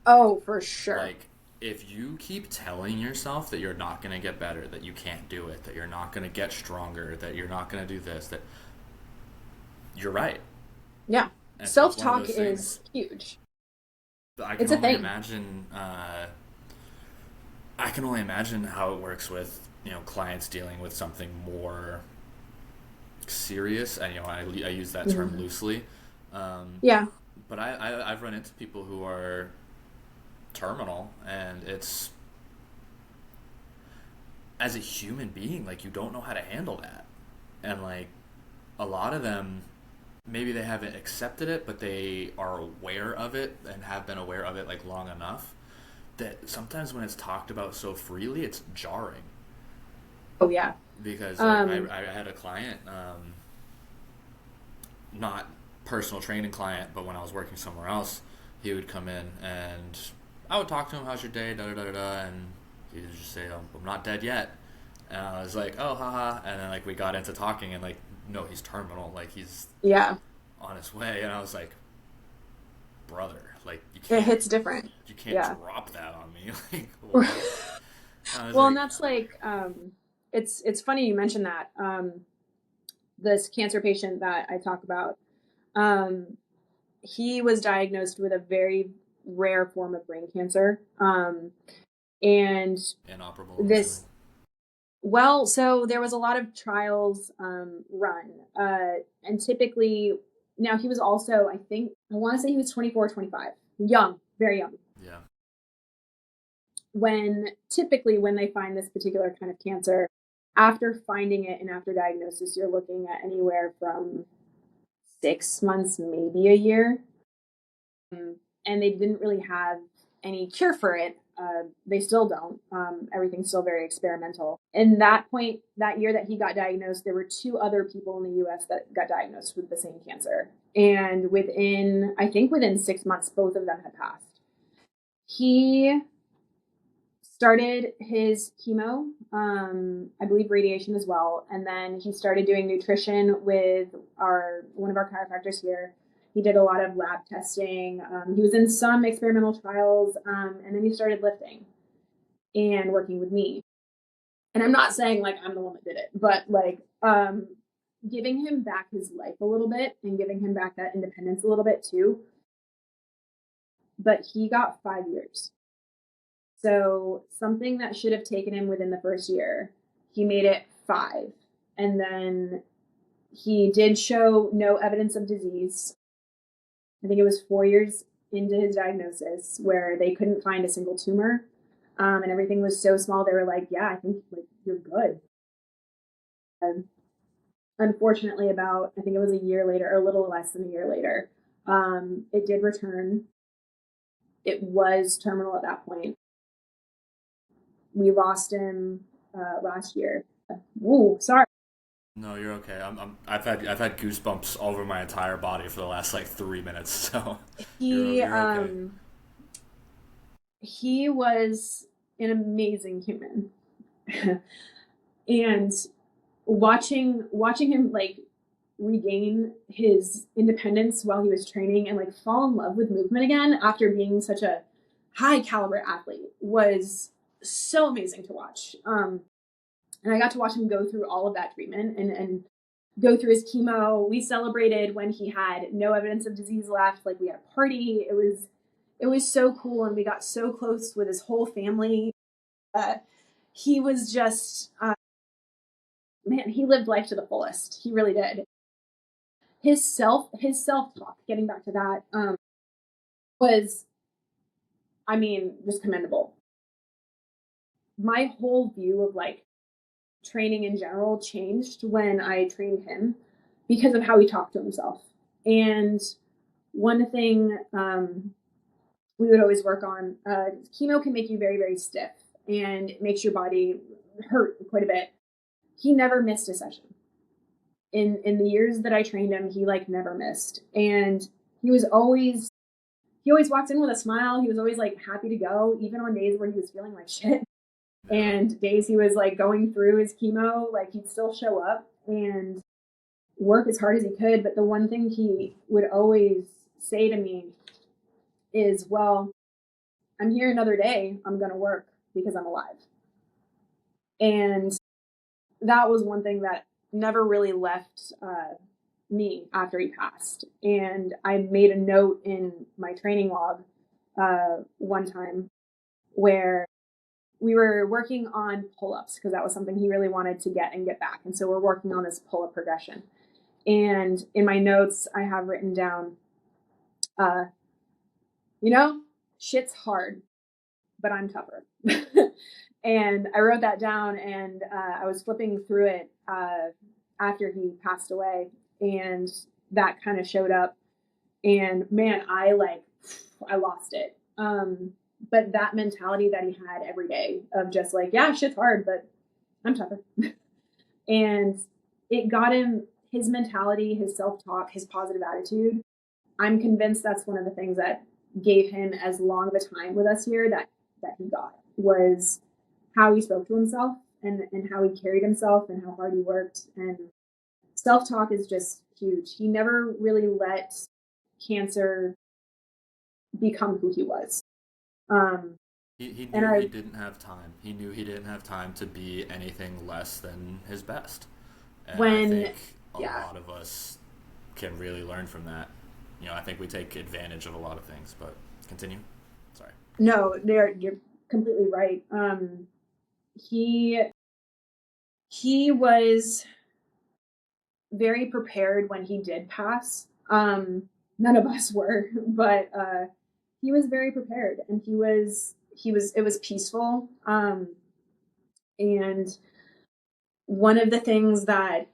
Oh, for sure. Like, if you keep telling yourself that you're not going to get better, that you can't do it, that you're not going to get stronger, that you're not going to do this, that you're right. Yeah. And so it's one of Self-talk those things. is huge. I can It's a only thing. imagine. I can only imagine how it works with clients dealing with something more serious. And I use that term Mhm. loosely. Um, Yeah. but I've run into people who are terminal, and it's as a human being, like you don't know how to handle that, and like a lot of them maybe they haven't accepted it, but they are aware of it and have been aware of it like long enough that sometimes when it's talked about so freely, it's jarring. Oh yeah. Because like Um, I had a client, not personal training client, but when I was working somewhere else, he would come in and I would talk to him, "How's your day?" Da da da da da, and he would just say, "I'm not dead yet." And I was like, "Oh, haha," and then like we got into talking, and like, no, he's terminal, like he's yeah. on his way, and I was like, "Brother, like It hits different. you can't Yeah. drop that on me." Like what? I was Well, and like, that's like, it's funny you mentioned that. This cancer patient that I talk about, um, he was diagnosed with a very rare form of brain cancer. And inoperable, I'm assuming. this, well, so there was a lot of trials run. And typically, now he was also, I think, I want to say he was 24, 25, young, very young. Yeah. When they find this particular kind of cancer, after finding it and after diagnosis, you're looking at anywhere from 6 months, maybe a year. And they didn't really have any cure for it. They still don't. Everything's still very experimental. And that point, that year that he got diagnosed, there were two other people in the US that got diagnosed with the same cancer. And I think within 6 months, both of them had passed. He started his chemo, I believe radiation as well, and then he started doing nutrition with our one of our chiropractors here. He did a lot of lab testing. He was in some experimental trials, and then he started lifting and working with me. And I'm not saying like I'm the one that did it, but like giving him back his life a little bit and giving him back that independence a little bit too. But he got 5 years. So something that should have taken him within the first year, he made it 5. And then he did show no evidence of disease. I think it was 4 years into his diagnosis where they couldn't find a single tumor. And everything was so small, they were like, yeah, I think like you're good. And unfortunately, I think it was a year later, or a little less than a year later, it did return. It was terminal at that point. We lost him last year. Ooh, sorry. No, you're okay. I've had goosebumps all over my entire body for the last like 3 minutes, so He you're okay. he was an amazing human. And watching him like regain his independence while he was training and like fall in love with movement again after being such a high caliber athlete was so amazing to watch. And I got to watch him go through all of that treatment and go through his chemo. We celebrated when he had no evidence of disease left. Like we had a party. It was so cool, and we got so close with his whole family. Uh, he was just man. He lived life to the fullest. He really did. His self talk. Getting back to that, was, I mean, just commendable. My whole view of like training in general changed when I trained him because of how he talked to himself. And one thing we would always work on, chemo can make you very, very stiff and it makes your body hurt quite a bit. He never missed a session. In the years that I trained him, he like never missed. And he was always he always walked in with a smile. He was always like happy to go, even on days where he was feeling like shit. Yeah. And days he was like going through his chemo, like he'd still show up and work as hard as he could. But the one thing he would always say to me is, well, I'm here another day. I'm going to work because I'm alive. And that was one thing that never really left me after he passed. And I made a note in my training log one time where we were working on pull-ups because that was something he really wanted to get and get back. And so we're working on this pull-up progression. And in my notes, I have written down, shit's hard, but I'm tougher. And I wrote that down, and I was flipping through it after he passed away, and that kind of showed up. And man, I lost it. But that mentality that he had every day of just like, yeah, shit's hard, but I'm tougher. And it got him, his mentality, his self-talk, his positive attitude. I'm convinced that's one of the things that gave him as long of a time with us here that he got, was how he spoke to himself and how he carried himself and how hard he worked. And self-talk is just huge. He never really let cancer become who he was. He knew he didn't have time. He knew he didn't have time to be anything less than his best. And I think a lot of us can really learn from that. I think we take advantage of a lot of things, but continue. Sorry. No, you're completely right. He was very prepared when he did pass. None of us were, but he was very prepared, and it was peaceful. And one of the things that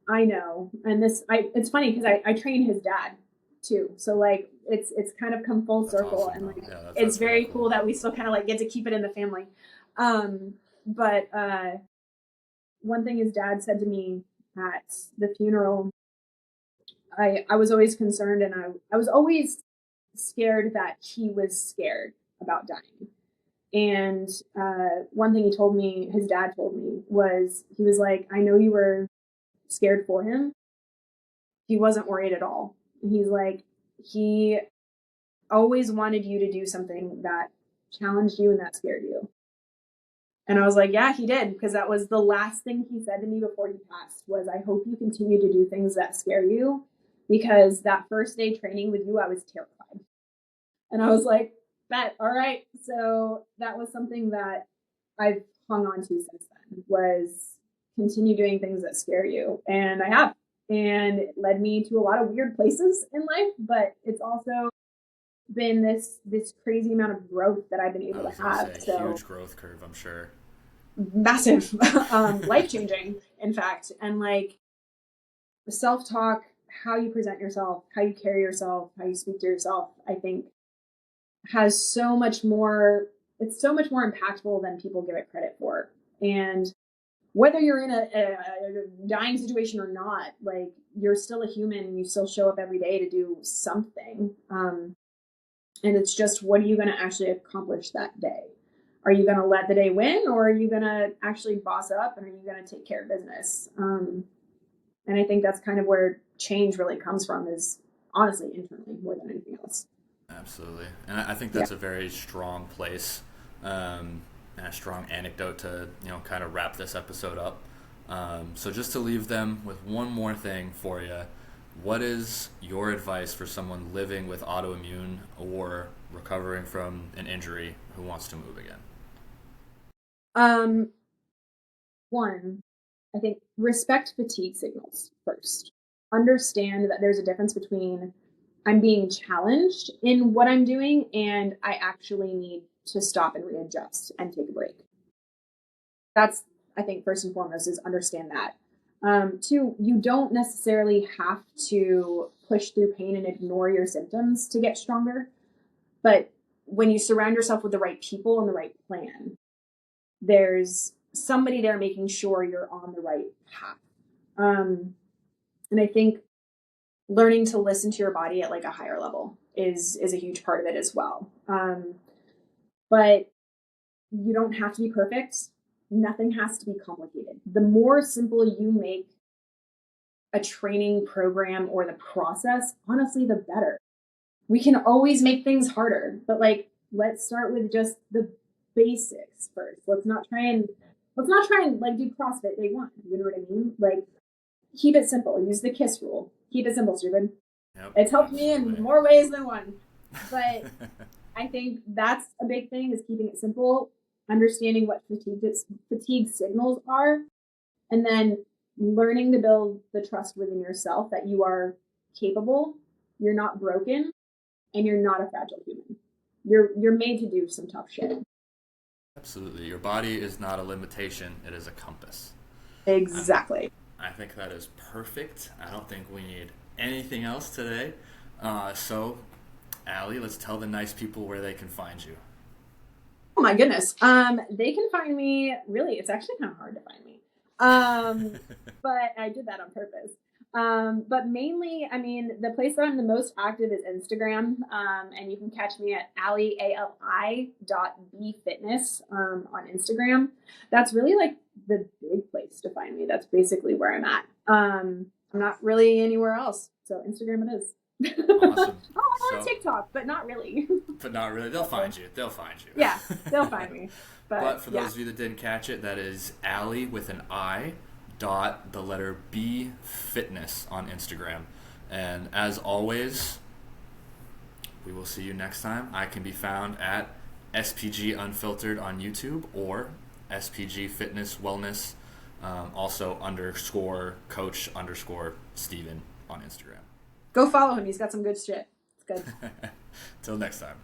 I know, and it's funny because I train his dad too. So it's kind of come full circle. Awesome, and that's it's very cool that we still kind of get to keep it in the family. But one thing his dad said to me at the funeral, I was always concerned, and I was always scared that he was scared about dying. And one thing his dad told me, was he was like, I know you were scared for him. He wasn't worried at all. He's like, he always wanted you to do something that challenged you and that scared you. And I was like, yeah, he did, because that was the last thing he said to me before he passed, was, I hope you continue to do things that scare you, because that first day training with you, I was terrified. And I was like, bet, all right. So that was something that I've hung on to since then, was continue doing things that scare you. And I have. And it led me to a lot of weird places in life, but it's also been this crazy amount of growth that I've been able to have. So huge growth curve, I'm sure. Massive, life-changing, in fact. And self-talk, how you present yourself, how you carry yourself, how you speak to yourself, I think has so much more, it's so much more impactful than people give it credit for. And whether you're in a dying situation or not, you're still a human and you still show up every day to do something. And it's just, what are you going to actually accomplish that day? Are you going to let the day win, or are you going to actually boss up, and are you going to take care of business? And I think that's kind of where change really comes from, is honestly internally more than anything else. Absolutely. And I think that's a very strong place, and a strong anecdote to, kind of wrap this episode up. So just to leave them with one more thing for you, what is your advice for someone living with autoimmune or recovering from an injury who wants to move again? One, I think respect fatigue signals first. Understand that there's a difference between I'm being challenged in what I'm doing and I actually need to stop and readjust and take a break. That's, I think, first and foremost, is understand that. Two, you don't necessarily have to push through pain and ignore your symptoms to get stronger. But when you surround yourself with the right people and the right plan, there's somebody there making sure you're on the right path. And I think learning to listen to your body at a higher level is a huge part of it as well. But you don't have to be perfect. Nothing has to be complicated. The more simple you make a training program or the process, honestly, the better. We can always make things harder, but let's start with just the basics first. Let's not try and like do CrossFit day one. You know what I mean? Like, keep it simple. Use the KISS rule. Keep it simple, Steven. Yep, it's helped absolutely. me in more ways than one. But I think that's a big thing, is keeping it simple, understanding what fatigue signals are, and then learning to build the trust within yourself that you are capable, you're not broken, and you're not a fragile human. You're made to do some tough shit. Absolutely. Your body is not a limitation, it is a compass. Exactly. I think that is perfect. I don't think we need anything else today. So, Allie, let's tell the nice people where they can find you. Oh my goodness. They can find me, really, it's actually kind of hard to find me. But I did that on purpose. But mainly, I mean, the place that I'm the most active is Instagram. And you can catch me at Allie, ali.bfitness, on Instagram. That's really like the big place to find me. That's basically where I'm at. I'm not really anywhere else. So Instagram it is. Awesome. I'm on TikTok, but not really. But not really. They'll find you. They'll find you. Yeah, they'll find me. But for those of you that didn't catch it, that is Allie with an I dot the letter B fitness on Instagram. And as always, we will see you next time. I can be found at SPG Unfiltered on YouTube or SPG Fitness Wellness, also _coach_Steven on Instagram. Go follow him. He's got some good shit. It's good. Till next time.